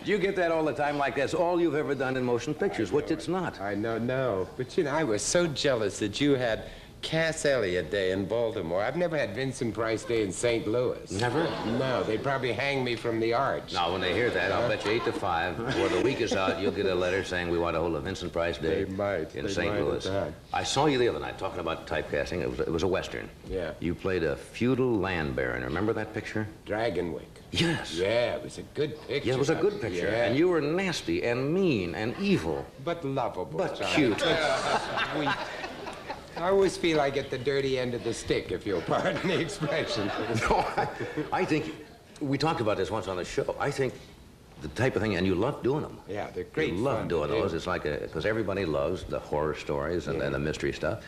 Do you get that all the time like that's all you've ever done in motion pictures, which it's not? I know, no. But, you know, I was so jealous that you had Cass Elliot Day in Baltimore. I've never had Vincent Price Day in St. Louis. Never? No, they'd probably hang me from the arch. Now, when they hear that, I'll bet you 8 to 5, before the week is out, you'll get a letter saying we want to hold a Vincent Price Day in St. Louis. I saw you the other night talking about typecasting. It was a Western. Yeah. You played a feudal land baron. Remember that picture? Dragonwick. Yes. Yeah, it was a good picture. Yeah, it was a good picture. Yeah. And you were nasty and mean and evil. But lovable. But Johnny. cute. Sweet. I always feel I get the dirty end of the stick, if you'll pardon the expression. No, I think, we talked about this once on the show. I think the type of thing, and you love doing them. Yeah, they're great You love fun doing to do. those. It's like because everybody loves the horror stories and the mystery stuff.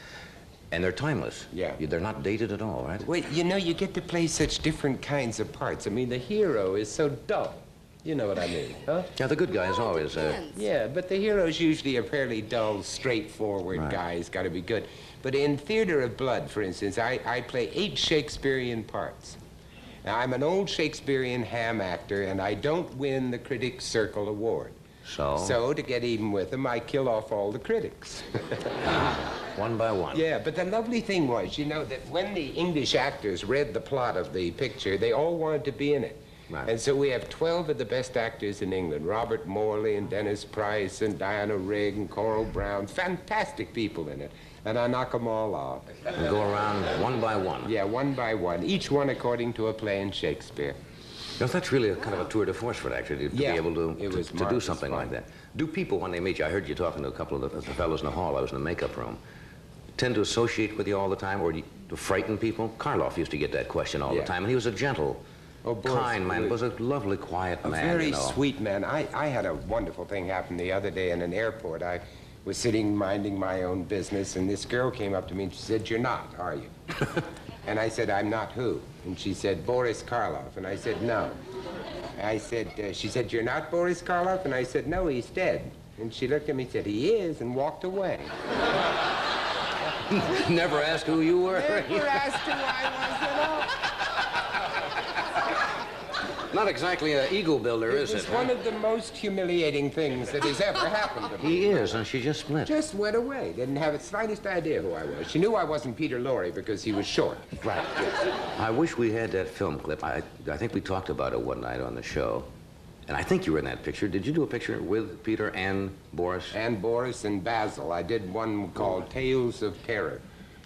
And they're timeless. Yeah. They're not dated at all, right? Well, you know, you get to play such different kinds of parts. I mean, the hero is so dull. You know what I mean, huh? Yeah, the good guy is always... Yeah, but the hero's usually a fairly dull, straightforward guy. He's got to be good. But in Theater of Blood, for instance, I play 8 Shakespearean parts. Now, I'm an old Shakespearean ham actor, and I don't win the Critics' Circle Award. So, to get even with them, I kill off all the critics. One by one. Yeah, but the lovely thing was, you know, that when the English actors read the plot of the picture, they all wanted to be in it. Right. And so we have 12 of the best actors in England. Robert Morley and Dennis Price and Diana Rigg and Coral Brown. Fantastic people in it. And I knock them all off. And go around one by one. Yeah, one by one. Each one according to a play in Shakespeare. You know, that's really a kind of a tour de force for an actor to be able to do something fun. like that. Do people, when they meet you, I heard you talking to a couple of the fellows in the hall, I was in the makeup room, tend to associate with you all the time, or to frighten people? Karloff used to get that question all the time, and he was a gentle, kind man, was a lovely, quiet man. A very you know. sweet man. I had a wonderful thing happen the other day in an airport. I was sitting minding my own business, and this girl came up to me and she said, "You're not, are you?" And I said, "I'm not who?" And she said, "Boris Karloff." And I said, "No." I said, she said, "You're not Boris Karloff?" And I said, "No, he's dead." And she looked at me and said, "He is," and walked away. Never asked who you were? Never asked who I was at all. Not exactly an ego builder, is it? It's one of the most humiliating things that has ever happened to me. He is, and she just split. Just went away. Didn't have the slightest idea who I was. She knew I wasn't Peter Lorre because he was short. Right. I wish we had that film clip. I think we talked about it one night on the show. And I think you were in that picture. Did you do a picture with Peter and Boris? And Boris and Basil. I did one called Tales of Terror.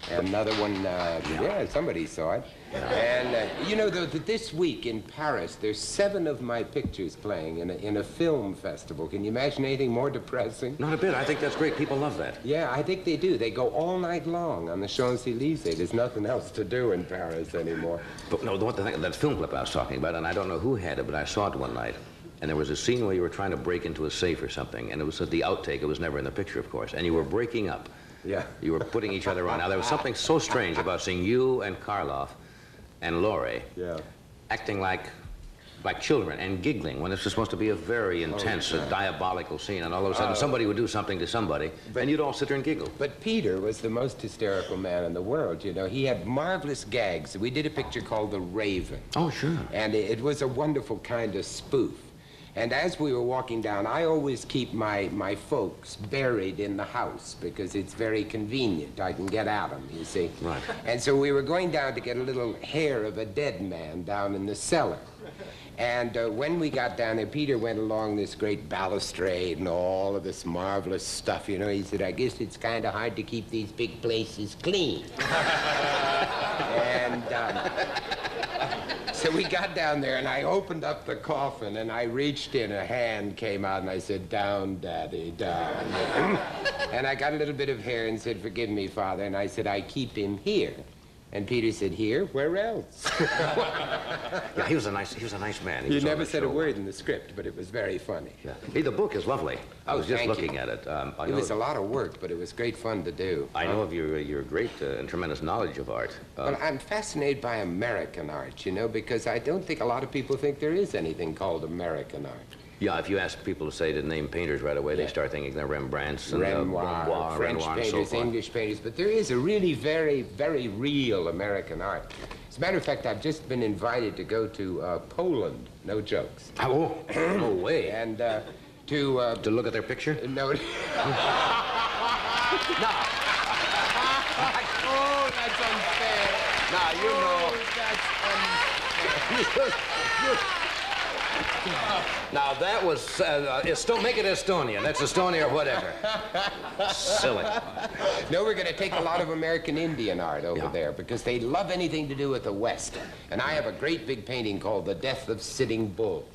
And another one, yeah, somebody saw it. And you know, this week in Paris, there's 7 of my pictures playing in a film festival. Can you imagine anything more depressing? Not a bit. I think that's great. People love that. Yeah, I think they do. They go all night long on the Champs-Élysées. There's nothing else to do in Paris anymore. But no, that film clip I was talking about, and I don't know who had it, but I saw it one night. And there was a scene where you were trying to break into a safe or something, and it was at the outtake. It was never in the picture, of course. And you were breaking up. Yeah. You were putting each other on. Now, there was something so strange about seeing you and Karloff and Laurie acting like children and giggling when this was supposed to be a very intense, diabolical scene, and all of a sudden somebody would do something to somebody, and you'd all sit there and giggle. But Peter was the most hysterical man in the world, you know. He had marvelous gags. We did a picture called The Raven. Oh, sure. And it was a wonderful kind of spoof. And as we were walking down, I always keep my folks buried in the house because it's very convenient. I can get at them, you see. Right. And so we were going down to get a little hair of a dead man down in the cellar. And when we got down there, Peter went along this great balustrade and all of this marvelous stuff, you know. He said, I guess it's kind of hard to keep these big places clean. And so we got down there, and I opened up the coffin, and I reached in, a hand came out, and I said, down, Daddy, down. And I got a little bit of hair and said, forgive me, Father. And I said, I keep him here. And Peter said, here? Where else? Yeah, he was a nice man. You never said a word in the script, but it was very funny. Yeah. Hey, the book is lovely. I was just looking at it. It was a lot of work, but it was great fun to do. I know of your great and tremendous knowledge of art. Well, I'm fascinated by American art, you know, because I don't think a lot of people think there is anything called American art. Yeah, if you ask people to say to name painters right away, they start thinking they're Rembrandts and Renoir, French painters, and so forth. English painters, but there is a really very, very real American art. As a matter of fact, I've just been invited to go to Poland. No jokes. Oh, no way. And to look at their picture? No. No. Oh, that's unfair. Now, you know. That's unfair. Now, that was, make it Estonian. That's Estonia or whatever. Silly. No, we're going to take a lot of American Indian art over there because they love anything to do with the West. And I have a great big painting called The Death of Sitting Bull,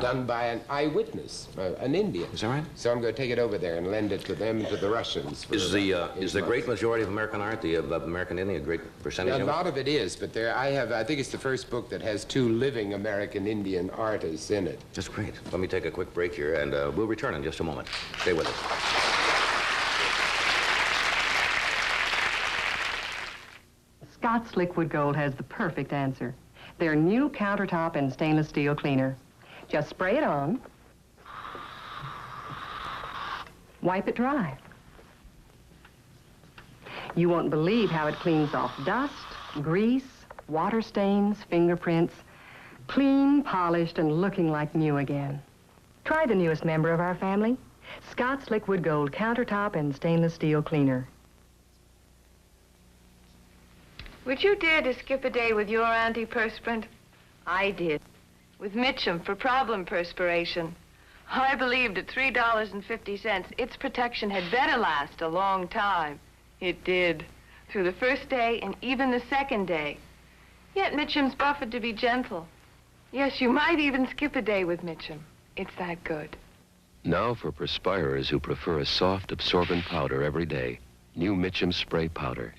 done by an eyewitness, an Indian. Is that right? So I'm going to take it over there and lend it to them and to the Russians. Is the great majority of American art, the American Indian, a great percentage of it? A lot of it is, but I think it's the first book that has 2 living American Indian artists in it. That's great. Let me take a quick break here, and we'll return in just a moment. Stay with us. Scott's Liquid Gold has the perfect answer. Their new countertop and stainless steel cleaner. Just spray it on, wipe it dry. You won't believe how it cleans off dust, grease, water stains, fingerprints, clean, polished, and looking like new again. Try the newest member of our family, Scott's Liquid Gold countertop and stainless steel cleaner. Would you dare to skip a day with your antiperspirant? I did. With Mitchum for problem perspiration. I believed at $3.50 its protection had better last a long time. It did. Through the first day and even the second day. Yet Mitchum's buffered to be gentle. Yes, you might even skip a day with Mitchum. It's that good. Now for perspirers who prefer a soft, absorbent powder every day. New Mitchum Spray Powder.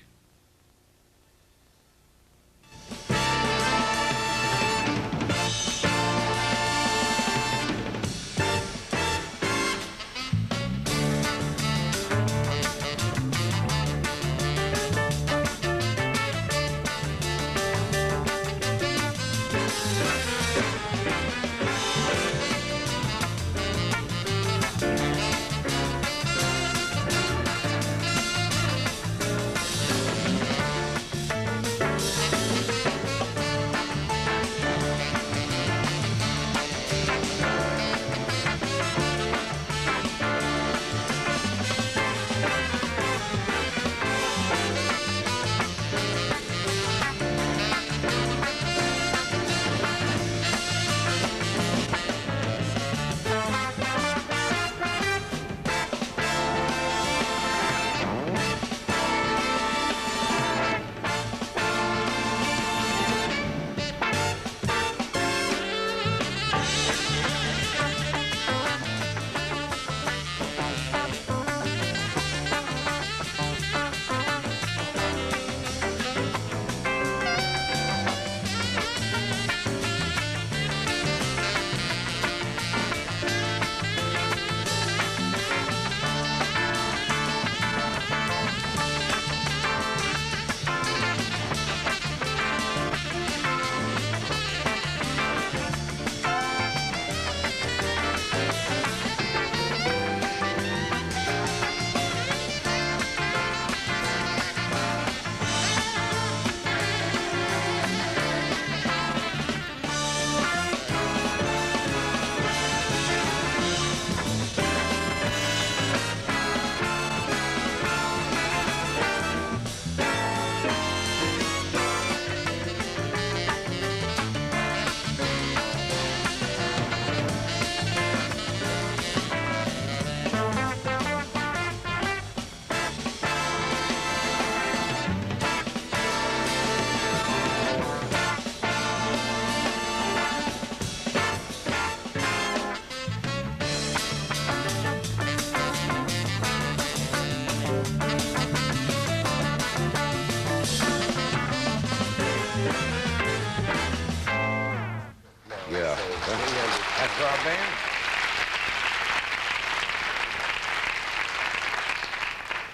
that for our band.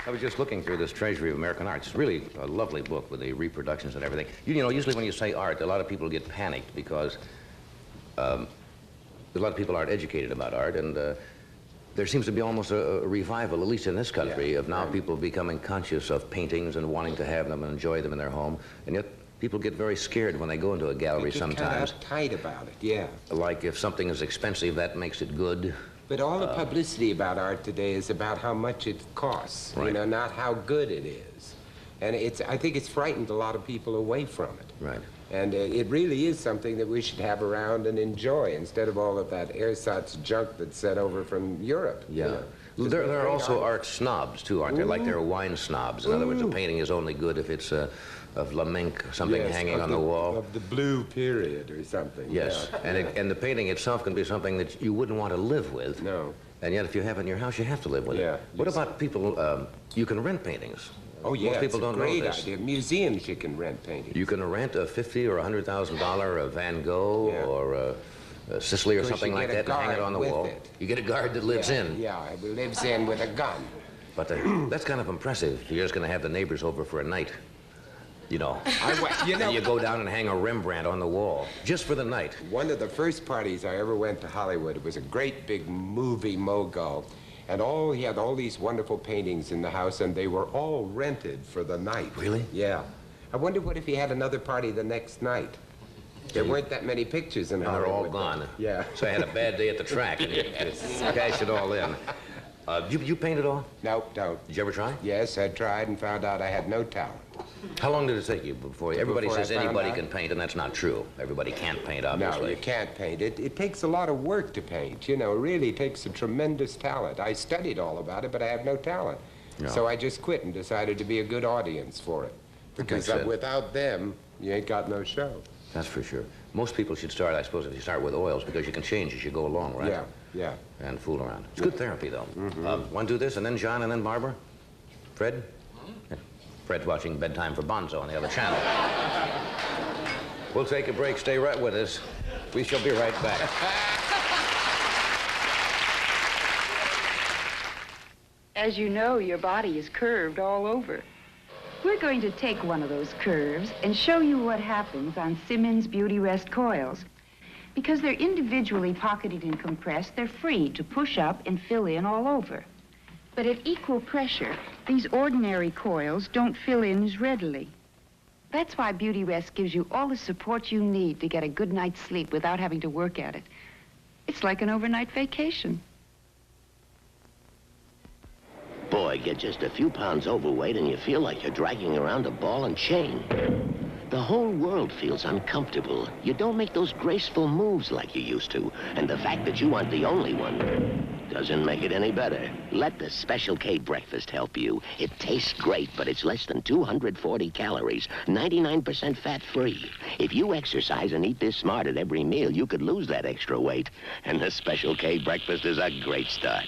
I was just looking through this Treasury of American Art. It's really a lovely book with the reproductions and everything. You know, usually when you say art, a lot of people get panicked because a lot of people aren't educated about art, and there seems to be almost a revival, at least in this country, of now people becoming conscious of paintings and wanting to have them and enjoy them in their home. And yet people get very scared when they go into a gallery sometimes. Kind of uptight about it, yeah. Like if something is expensive, that makes it good. But all the publicity about art today is about how much it costs, you know, not how good it is. And I think it's frightened a lot of people away from it. Right. And it really is something that we should have around and enjoy instead of all of that ersatz junk that's sent over from Europe. Yeah. You know. There are also art snobs, too, aren't there? Like there are wine snobs. In other words, a painting is only good if it's of Lamenc, something hanging on the wall. Of the blue period or something. Yes, yeah. and the painting itself can be something that you wouldn't want to live with. No. And yet if you have it in your house, you have to live with it. What about people, you can rent paintings. Oh, yeah, Most people don't know this. Great idea. Museums you can rent paintings. You can rent a $50,000 or $100,000 Van Gogh or Sicily or something like that and hang it on the wall. You get a guard that lives in. Yeah, lives in with a gun. But that's kind of impressive. You're just going to have the neighbors over for a night. You know, and you go down and hang a Rembrandt on the wall, just for the night. One of the first parties I ever went to Hollywood, it was a great big movie mogul, and he had all these wonderful paintings in the house, and they were all rented for the night. Really? Yeah. I wonder what if he had another party the next night. There weren't that many pictures in Hollywood. They're all gone. Yeah. So I had a bad day at the track, and you cash it all in. You paint at all? Nope, don't. Did you ever try? Yes, I tried and found out I had no talent. How long did it take you before? Everybody Before I says found anybody out? can paint, and that's not true. Everybody can't paint, obviously. No, you can't paint. It takes a lot of work to paint. You know, it really takes a tremendous talent. I studied all about it, but I have no talent. No. So I just quit and decided to be a good audience for it. Because Makes sense. without them, you ain't got no show. That's for sure. Most people should start, I suppose, if you start with oils, because you can change as you go along, right? Yeah, yeah. And fool around. It's good therapy, though. Want to do this, and then John, and then Barbara? Fred? Yeah. Fred's watching Bedtime for Bonzo on the other channel. We'll take a break. Stay right with us. We shall be right back. As you know, your body is curved all over. We're going to take one of those curves and show you what happens on Simmons Beauty Rest coils. Because they're individually pocketed and compressed, they're free to push up and fill in all over. But at equal pressure, these ordinary coils don't fill in as readily. That's why Beauty Rest gives you all the support you need to get a good night's sleep without having to work at it. It's like an overnight vacation. Boy, get just a few pounds overweight and you feel like you're dragging around a ball and chain. The whole world feels uncomfortable. You don't make those graceful moves like you used to. And the fact that you aren't the only one doesn't make it any better. Let the Special K breakfast help you. It tastes great, but it's less than 240 calories, 99% fat-free. If you exercise and eat this smart at every meal, you could lose that extra weight. And the Special K breakfast is a great start.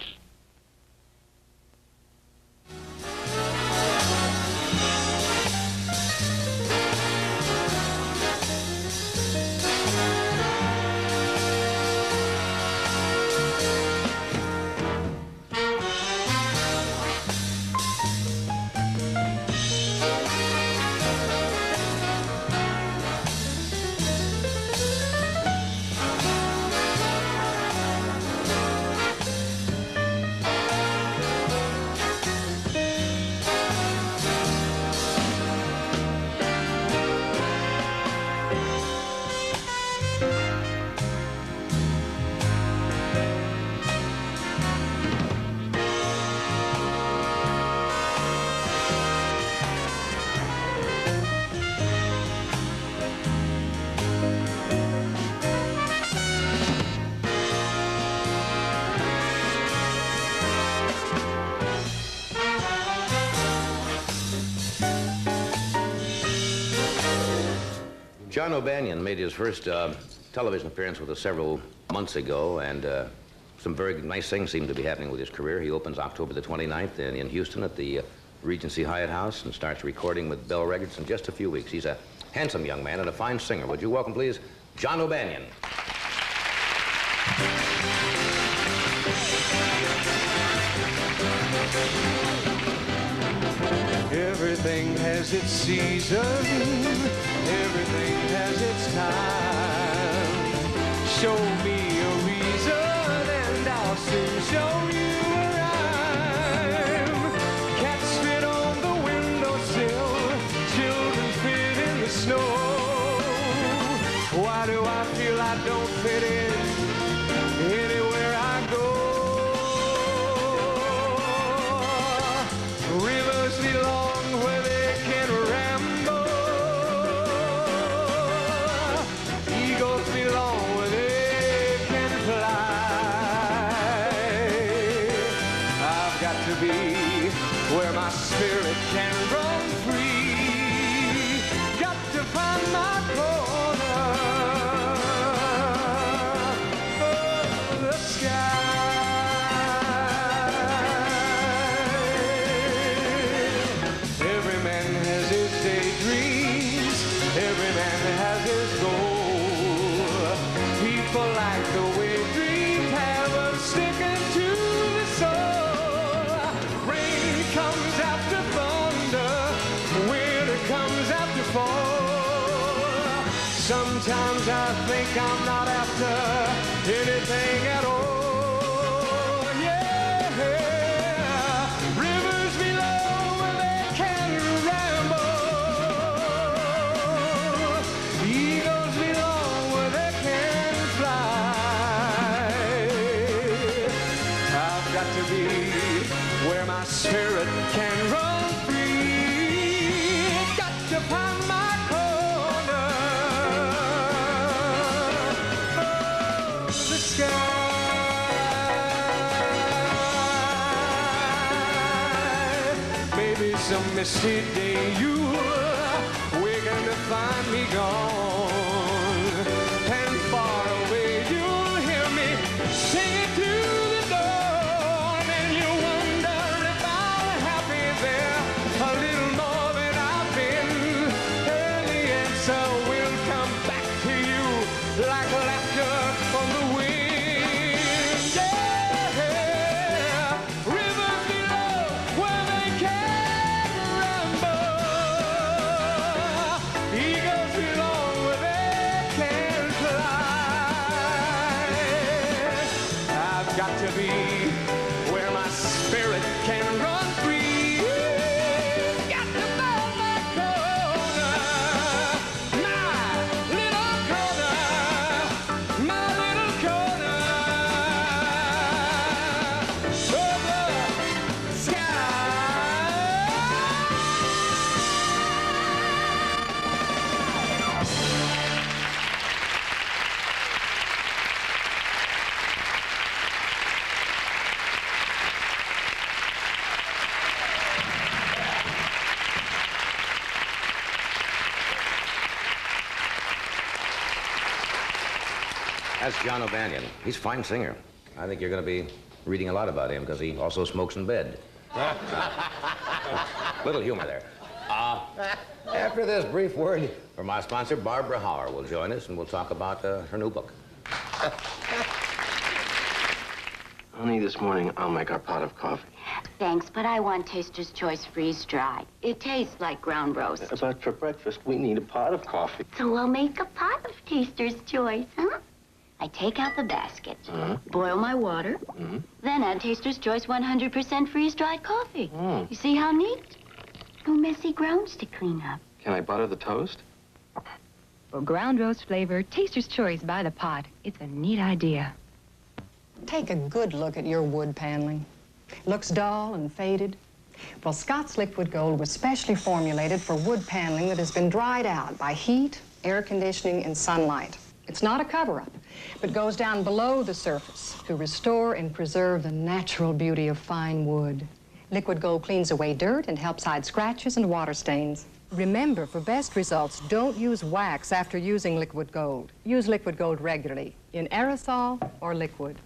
John O'Banion made his first television appearance with us several months ago, and some very nice things seem to be happening with his career. He opens October the 29th in Houston at the Regency Hyatt House and starts recording with Bell Records in just a few weeks. He's a handsome young man and a fine singer. Would you welcome, please, John O'Banion. Everything has its season, everything has its time. Show me a reason and I'll soon show you a rhyme. Cats fit on the windowsill, children fit in the snow. Why do I feel I don't fit in anywhere I go? Rivers belong where they can ramble. Eagles belong where they can fly. I've got to be where my spirit can run free. Got to find my corner of the sky. Every man has his daydreams, every man has his goal. People like the way dreams have us sticking to the soul. Rain comes after thunder, winter comes after fall. Sometimes I think I'm not after anything at all. Spirit can run free. Got to find my corner of the sky. Maybe some misty day you'll waken to find me gone, and far away you'll hear me singing to the dawn, and you wonder a little more than I've been, and the answer will come back to you like laughter on the wind. Yeah, rivers below where they can ramble. Eagles belong where they can fly. I've got to be where my spirit can run free. That's John O'Banion. He's a fine singer. I think you're going to be reading a lot about him because he also smokes in bed. Little humor there. After this brief word from our sponsor, Barbara Howar will join us, and we'll talk about her new book. Honey, this morning I'll make our pot of coffee. Thanks, but I want Taster's Choice freeze-dried. It tastes like ground roast. But for breakfast, we need a pot of coffee. So we'll make a pot of Taster's Choice, huh? I take out the basket, boil my water, then add Taster's Choice 100% freeze-dried coffee. You see how neat? No messy grounds to clean up. Can I butter the toast? For ground roast flavor, Taster's Choice by the pot. It's a neat idea. Take a good look at your wood paneling. Looks dull and faded. Well, Scott's Liquid Gold was specially formulated for wood paneling that has been dried out by heat, air conditioning, and sunlight. It's not a cover-up, but goes down below the surface to restore and preserve the natural beauty of fine wood. Liquid Gold cleans away dirt and helps hide scratches and water stains. Remember, for best results, don't use wax after using Liquid Gold. Use Liquid Gold regularly, in aerosol or liquid.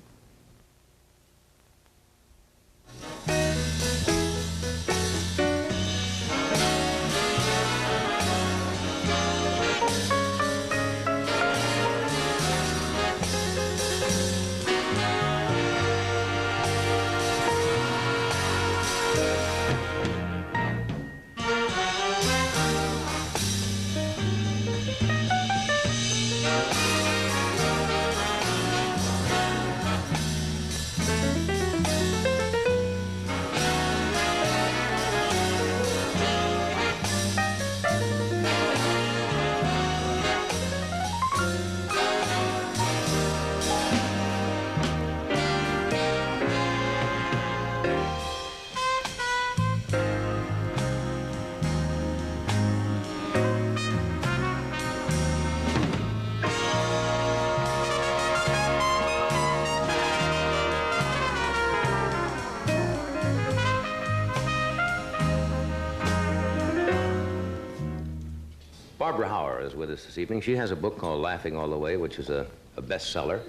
Barbara Howar is with us this evening. She has a book called Laughing All the Way, which is a bestseller.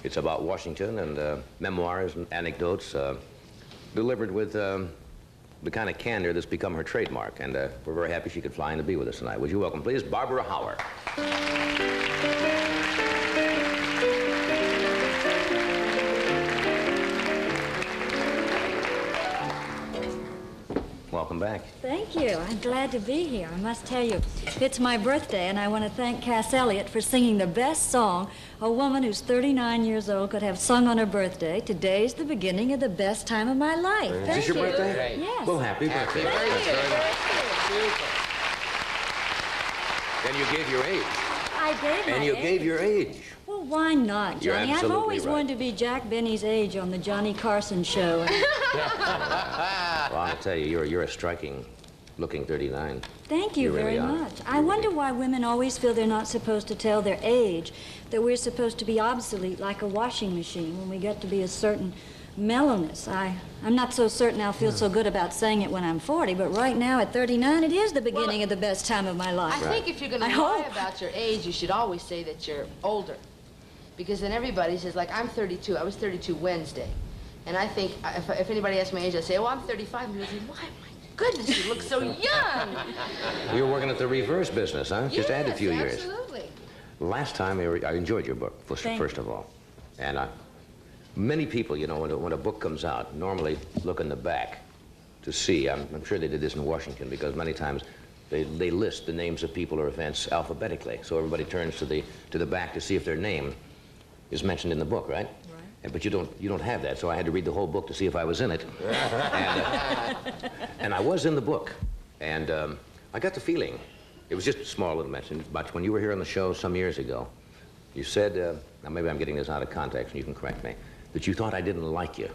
It's about Washington and memoirs and anecdotes delivered with the kind of candor that's become her trademark. And we're very happy she could fly in to be with us tonight. Would you welcome, please, Barbara Howar. Welcome back. Thank you. I'm glad to be here. I must tell you, it's my birthday, and I want to thank Cass Elliot for singing the best song a woman who's 39 years old could have sung on her birthday. Today's the beginning of the best time of my life. Is Thank this your you. birthday? Yes. Well, happy birthday. And you gave your age. I gave my And you age. gave your age. Well, why not, You're Johnny? I've absolutely always right. wanted to be Jack Benny's age on the Johnny Carson show. Well, I'll tell you, you're a striking-looking 39. Thank you really very are. much. I wonder why women always feel they're not supposed to tell their age, that we're supposed to be obsolete like a washing machine when we get to be a certain mellowness. I'm not so certain I'll feel so good about saying it when I'm 40, but right now at 39, it is the beginning of the best time of my life. I think if you're going to lie about your age, you should always say that you're older. Because then everybody says, like, I'm 32. I was 32 Wednesday. And I think if anybody asks my age, I say, oh, I'm 35. And they'll say, why, my goodness, you look so young. You're working at the reverse business, huh? Just add a few years. Absolutely. Last time, I enjoyed your book, first of all. And many people, you know, when a book comes out, normally look in the back to see. I'm sure they did this in Washington because many times they list the names of people or events alphabetically. So everybody turns to the back to see if their name is mentioned in the book, right? Right. But you don't have that, so I had to read the whole book to see if I was in it. And I was in the book. And I got the feeling, it was just a small little mention, but when you were here on the show some years ago, you said, now maybe I'm getting this out of context and you can correct me, that you thought I didn't like you,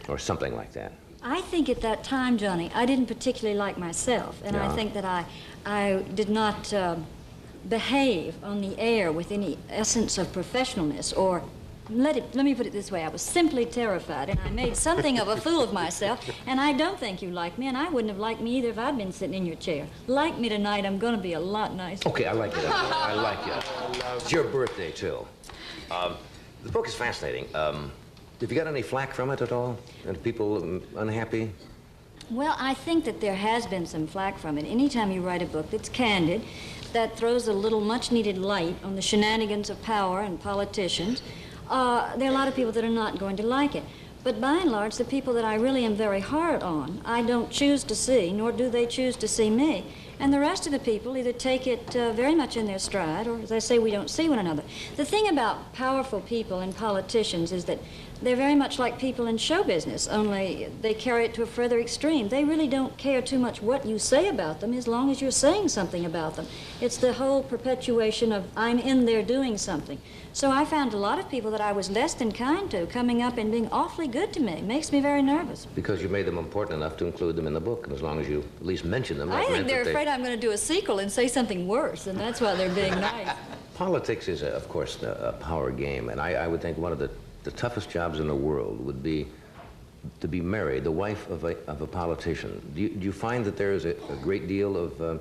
or something like that. I think at that time, Johnny, I didn't particularly like myself, and I think that I did not behave on the air with any essence of professionalness, or let me put it this way, I was simply terrified, and I made something of a fool of myself, and I don't think you like me, and I wouldn't have liked me either if I'd been sitting in your chair. Like me tonight, I'm going to be a lot nicer. Okay, I like you. I like you. It's your birthday, too. The book is fascinating. Have you got any flack from it at all? Are people unhappy? Well, I think that there has been some flack from it. Anytime you write a book that's candid, that throws a little much-needed light on the shenanigans of power and politicians, there are a lot of people that are not going to like it. But by and large, the people that I really am very hard on, I don't choose to see, nor do they choose to see me. And the rest of the people either take it very much in their stride, or as I say, we don't see one another. The thing about powerful people and politicians is that they're very much like people in show business, only they carry it to a further extreme. They really don't care too much what you say about them as long as you're saying something about them. It's the whole perpetuation of, I'm in there doing something. So I found a lot of people that I was less than kind to coming up and being awfully good to me. It makes me very nervous. Because you made them important enough to include them in the book, and as long as you at least mention them, I think they're afraid I'm going to do a sequel and say something worse, and that's why they're being nice. Politics is, of course, a power game, and I would think one of the toughest jobs in the world would be to be married, the wife of a politician. Do you find that there is a great deal of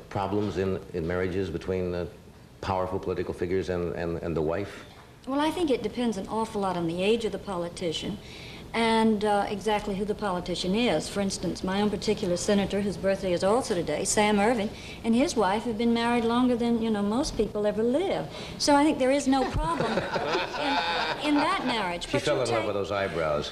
problems in marriages between powerful political figures and the wife? Well, I think it depends an awful lot on the age of the politician and exactly who the politician is. For instance, my own particular senator, whose birthday is also today, Sam Ervin, and his wife have been married longer than, you know, most people ever live. So I think there is no problem in that marriage. She fell in love with those eyebrows.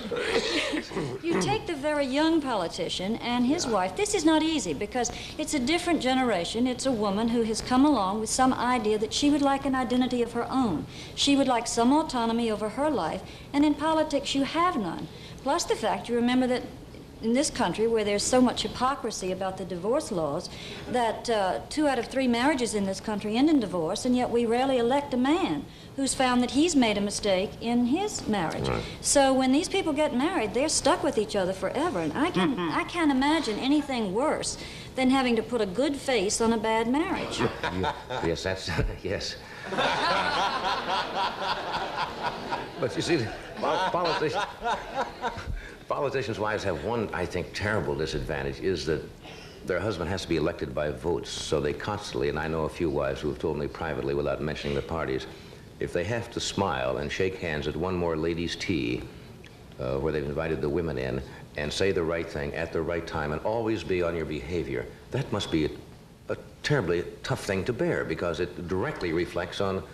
You take the very young politician and his wife. This is not easy because it's a different generation. It's a woman who has come along with some idea that she would like an identity of her own. She would like some autonomy over her life, and in politics you have none. Plus the fact, you remember that in this country where there's so much hypocrisy about the divorce laws, that 2 out of 3 marriages in this country end in divorce, and yet we rarely elect a man who's found that he's made a mistake in his marriage. Right. So when these people get married, they're stuck with each other forever, and I can't imagine anything worse than having to put a good face on a bad marriage. Yes, that's, yes. But you see, politicians' wives have one, I think, terrible disadvantage, is that their husband has to be elected by votes, so they constantly, and I know a few wives who have told me privately without mentioning the parties, if they have to smile and shake hands at one more ladies' tea, where they've invited the women in, and say the right thing at the right time and always be on your behavior, that must be a terribly tough thing to bear, because it directly reflects on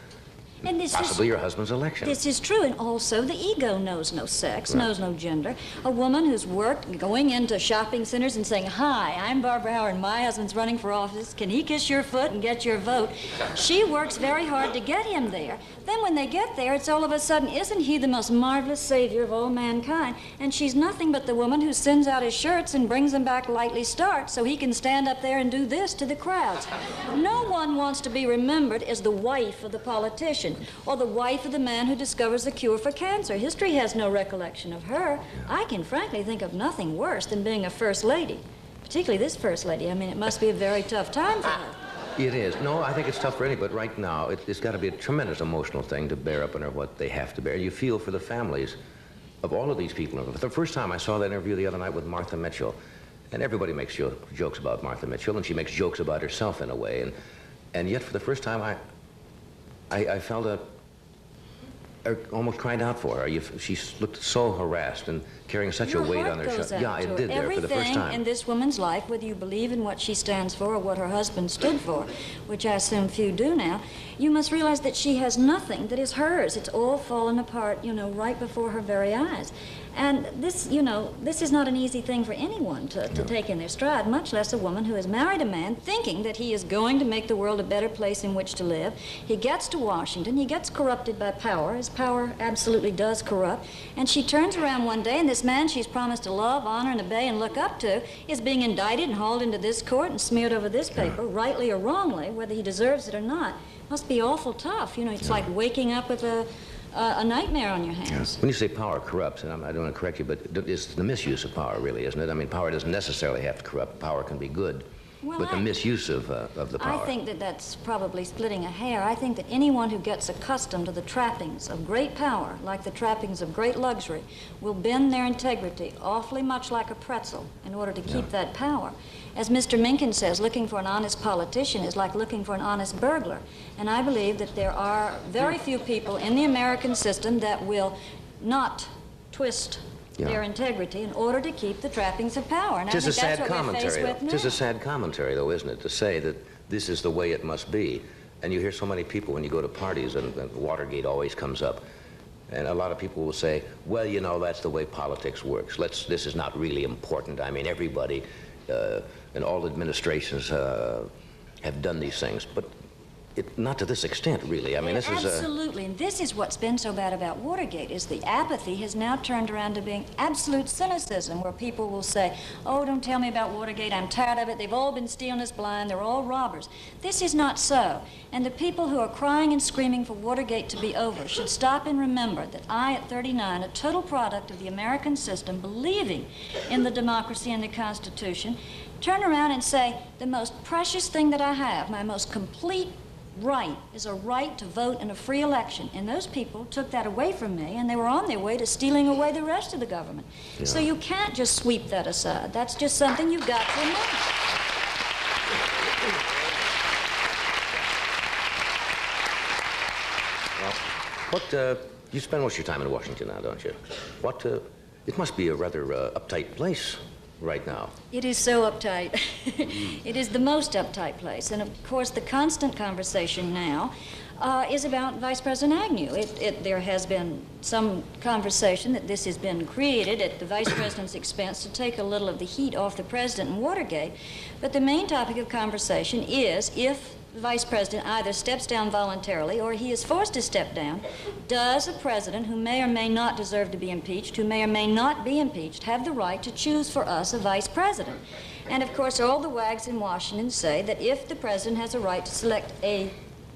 And this possibly is, your husband's election. This is true, and also the ego knows no sex, Right. knows no gender. A woman who's worked going into shopping centers and saying, "Hi, I'm Barbara Howard, and my husband's running for office. Can he kiss your foot and get your vote?" She works very hard to get him there. Then when they get there, it's all of a sudden, isn't he the most marvelous savior of all mankind? And she's nothing but the woman who sends out his shirts and brings them back lightly starched so he can stand up there and do this to the crowds. No one wants to be remembered as the wife of the politician or the wife of the man who discovers the cure for cancer. History has no recollection of her. I can frankly think of nothing worse than being a first lady, particularly this first lady. I mean, it must be a very tough time for her. It is. No, I think it's tough for any, but right now, it's got to be a tremendous emotional thing to bear up under what they have to bear. You feel for the families of all of these people. For the first time, I saw that interview the other night with Martha Mitchell, and everybody makes jokes about Martha Mitchell, and she makes jokes about herself in a way, and yet for the first time, I felt I almost cried out for her. She looked so harassed and carrying such a weight on her shoulders. Yeah, it did there for the first time. Everything in this woman's life, whether you believe in what she stands for or what her husband stood for, which I assume few do now, you must realize that she has nothing that is hers. It's all fallen apart, you know, right before her very eyes. And this, you know, this is not an easy thing for anyone to take in their stride, much less a woman who has married a man thinking that he is going to make the world a better place in which to live. He gets to Washington, he gets corrupted by power. His power absolutely does corrupt. And she turns around one day, and this man she's promised to love, honor, and obey, and look up to is being indicted and hauled into this court and smeared over this paper, rightly or wrongly, whether he deserves it or not. Must be awful tough. You know, it's like waking up with a nightmare on your hands. When you say power corrupts, and I don't want to correct you, but it's the misuse of power, really, isn't it? I mean, power doesn't necessarily have to corrupt. Power can be good. Well, but the misuse of the power. I think that that's probably splitting a hair. I think that anyone who gets accustomed to the trappings of great power, like the trappings of great luxury, will bend their integrity awfully much like a pretzel in order to keep that power. As Mr. Mencken says, looking for an honest politician is like looking for an honest burglar. And I believe that there are very few people in the American system that will not twist their integrity in order to keep the trappings of power. And I think that's what we're faced with now. It is a sad commentary, though, isn't it, to say that this is the way it must be. And you hear so many people when you go to parties, and Watergate always comes up. And a lot of people will say, well, you know, that's the way politics works. This is not really important. I mean, everybody and all administrations have done these things. But not to this extent, really. I mean, this is absolutely, and this is what's been so bad about Watergate, is the apathy has now turned around to being absolute cynicism, where people will say, oh, don't tell me about Watergate, I'm tired of it, they've all been stealing us blind, they're all robbers. This is not so, and the people who are crying and screaming for Watergate to be over should stop and remember that I, at 39, a total product of the American system, believing in the democracy and the Constitution, turn around and say, the most precious thing that I have, my most complete right is a right to vote in a free election. And those people took that away from me, and they were on their way to stealing away the rest of the government. Yeah. So you can't just sweep that aside. That's just something you've got to remember. Well, you spend most of your time in Washington now, don't you? It must be a rather uptight place right now. It is so uptight. It is the most uptight place. And of course, the constant conversation now is about Vice President Agnew. There has been some conversation that this has been created at the Vice President's expense to take a little of the heat off the President in Watergate. But the main topic of conversation is if the Vice President either steps down voluntarily or he is forced to step down, does a president who may or may not deserve to be impeached, who may or may not be impeached, have the right to choose for us a vice president? And of course, all the wags in Washington say that if the president has a right to select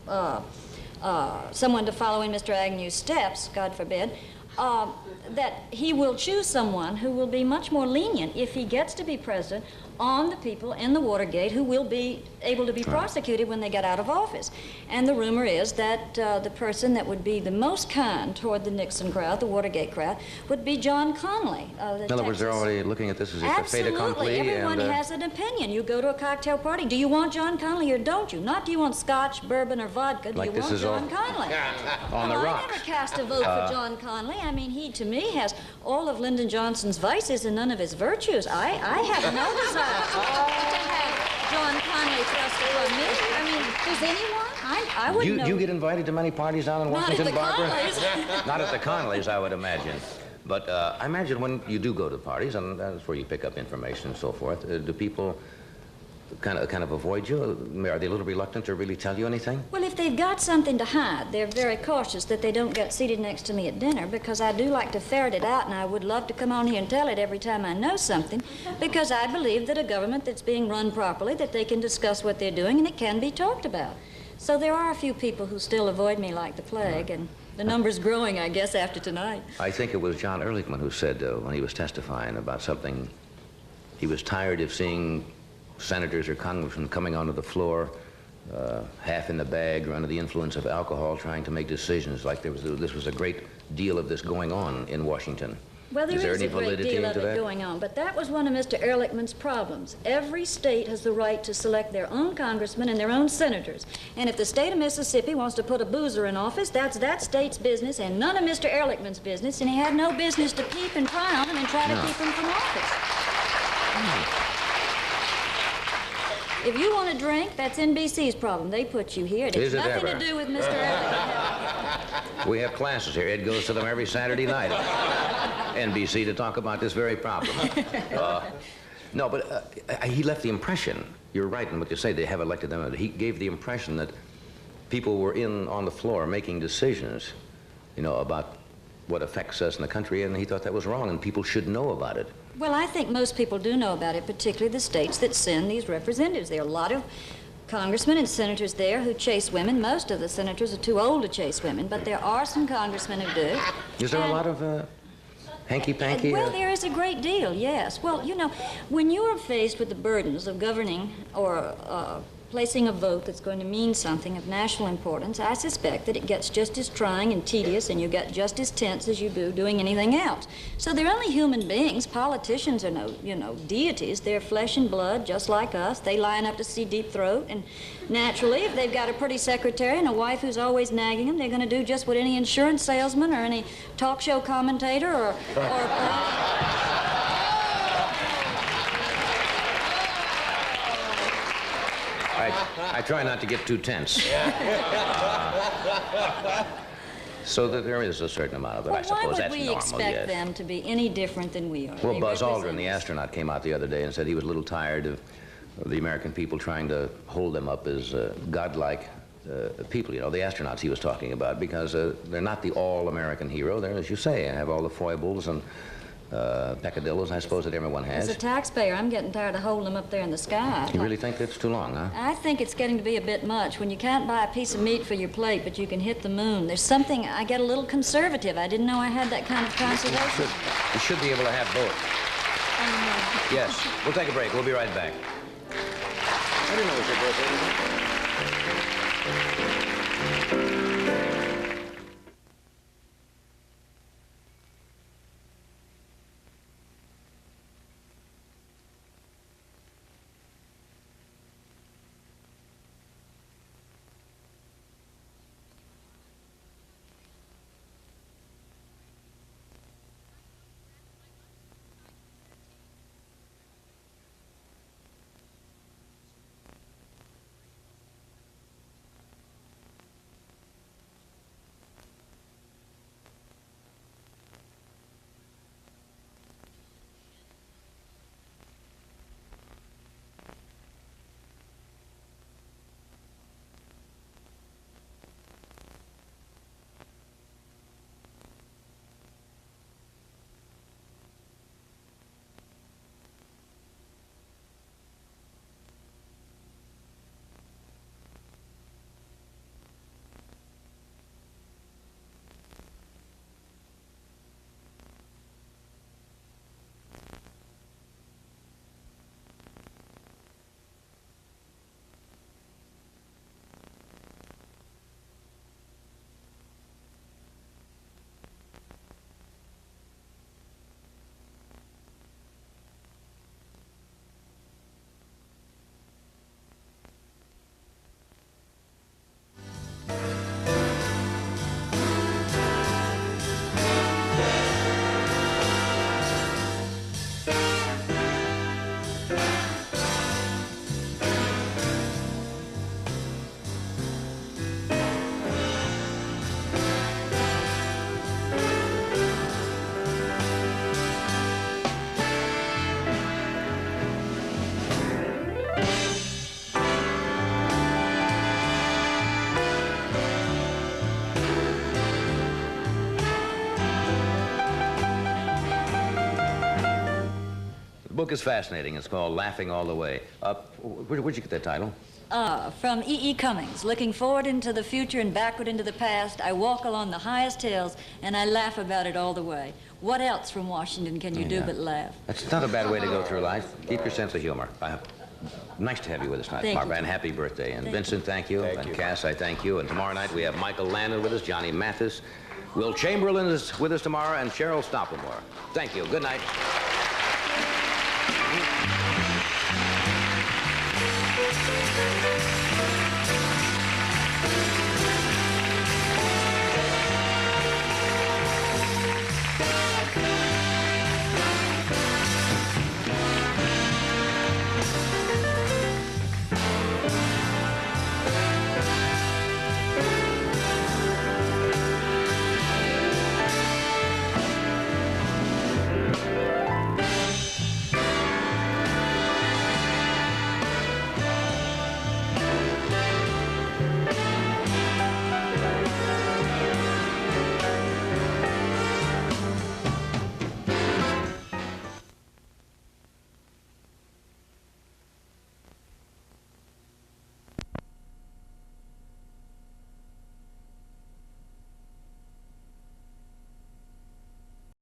someone to follow in Mr. Agnew's steps, God forbid, that he will choose someone who will be much more lenient if he gets to be president on the people in the Watergate who will be able to be prosecuted when they get out of office. And the rumor is that the person that would be the most kind toward the Nixon crowd, the Watergate crowd, would be John Connally. In other words, they're already looking at this as a fait accompli. Absolutely. Everyone has an opinion. You go to a cocktail party. Do you want John Connally or don't you? Not do you want scotch, bourbon, or vodka. Do you want John Connally? On the rocks. I never cast a vote for John Connally. I mean, he, to me, has all of Lyndon Johnson's vices and none of his virtues. I have no desire to have John Connally thrust upon me. I mean, does anyone? I wouldn't know. You get invited to many parties down in Washington, Barbara? Not at the Connollys. Not at the Connollys, I would imagine. But I imagine when you do go to parties, and that's where you pick up information and so forth, do people kind of avoid you? Are they a little reluctant to really tell you anything? Well, if they've got something to hide, they're very cautious that they don't get seated next to me at dinner, because I do like to ferret it out, and I would love to come on here and tell it every time I know something, because I believe that a government that's being run properly, that they can discuss what they're doing, and it can be talked about. So there are a few people who still avoid me like the plague, and the number's growing, I guess, after tonight. I think it was John Ehrlichman who said when he was testifying about something, he was tired of seeing senators or congressmen coming onto the floor half in the bag or under the influence of alcohol trying to make decisions like this was a great deal of this going on in Washington. Well, there is any a great validity deal of into it that? going on, but that was one of Mr. Ehrlichman's problems. Every state has the right to select their own congressmen and their own senators. And if the state of Mississippi wants to put a boozer in office, that's that state's business and none of Mr. Ehrlichman's business, and he had no business to peep and pry on him and try to keep him from office. If you want to drink, that's NBC's problem. They put you here. It has nothing to do with Mr. Elliot. We have classes here. Ed goes to them every Saturday night at NBC to talk about this very problem. No, but he left the impression, you're right in what you say, they have elected them. He gave the impression that people were on the floor making decisions, you know, about what affects us in the country, and he thought that was wrong, and people should know about it. Well, I think most people do know about it, particularly the states that send these representatives. There are a lot of congressmen and senators there who chase women. Most of the senators are too old to chase women, but there are some congressmen who do. Is there a lot of hanky-panky? Well, there is a great deal, yes. Well, you know, when you are faced with the burdens of governing or placing a vote that's going to mean something of national importance, I suspect that it gets just as trying and tedious, and you get just as tense as you do doing anything else. So they're only human beings. Politicians are no, you know, deities. They're flesh and blood, just like us. They line up to see Deep Throat, and naturally, if they've got a pretty secretary and a wife who's always nagging them, they're going to do just what any insurance salesman or any talk show commentator or I try not to get too tense. So that there is a certain amount of it, I suppose. That's normal, why would we expect them to be any different than we are? Well, Buzz Aldrin, the astronaut, came out the other day and said he was a little tired of the American people trying to hold them up as godlike people, you know, the astronauts he was talking about, because they're not the all-American hero. They're, as you say, have all the foibles and peccadillos, I suppose, that everyone has. As a taxpayer, I'm getting tired of holding them up there in the sky. You really think that's too long, huh? I think it's getting to be a bit much. When you can't buy a piece of meat for your plate, but you can hit the moon, there's something, I get a little conservative. I didn't know I had that kind of conservation. You should be able to have both. Yes. We'll take a break. We'll be right back. I didn't know it was your birthday. book is fascinating. It's called Laughing All the Way. Where'd you get that title? From E.E. Cummings. Looking forward into the future and backward into the past, I walk along the highest hills and I laugh about it all the way. What else from Washington can you do but laugh? That's not a bad way to go through life. Keep your sense of humor. Nice to have you with us tonight, Thank Barbara, you. and happy birthday. And Thank Vincent, thank you. And Cass, I thank you. And tomorrow night we have Michael Landon with us, Johnny Mathis. Will Chamberlain is with us tomorrow, and Cheryl Stoppelmore. Thank you. Good night.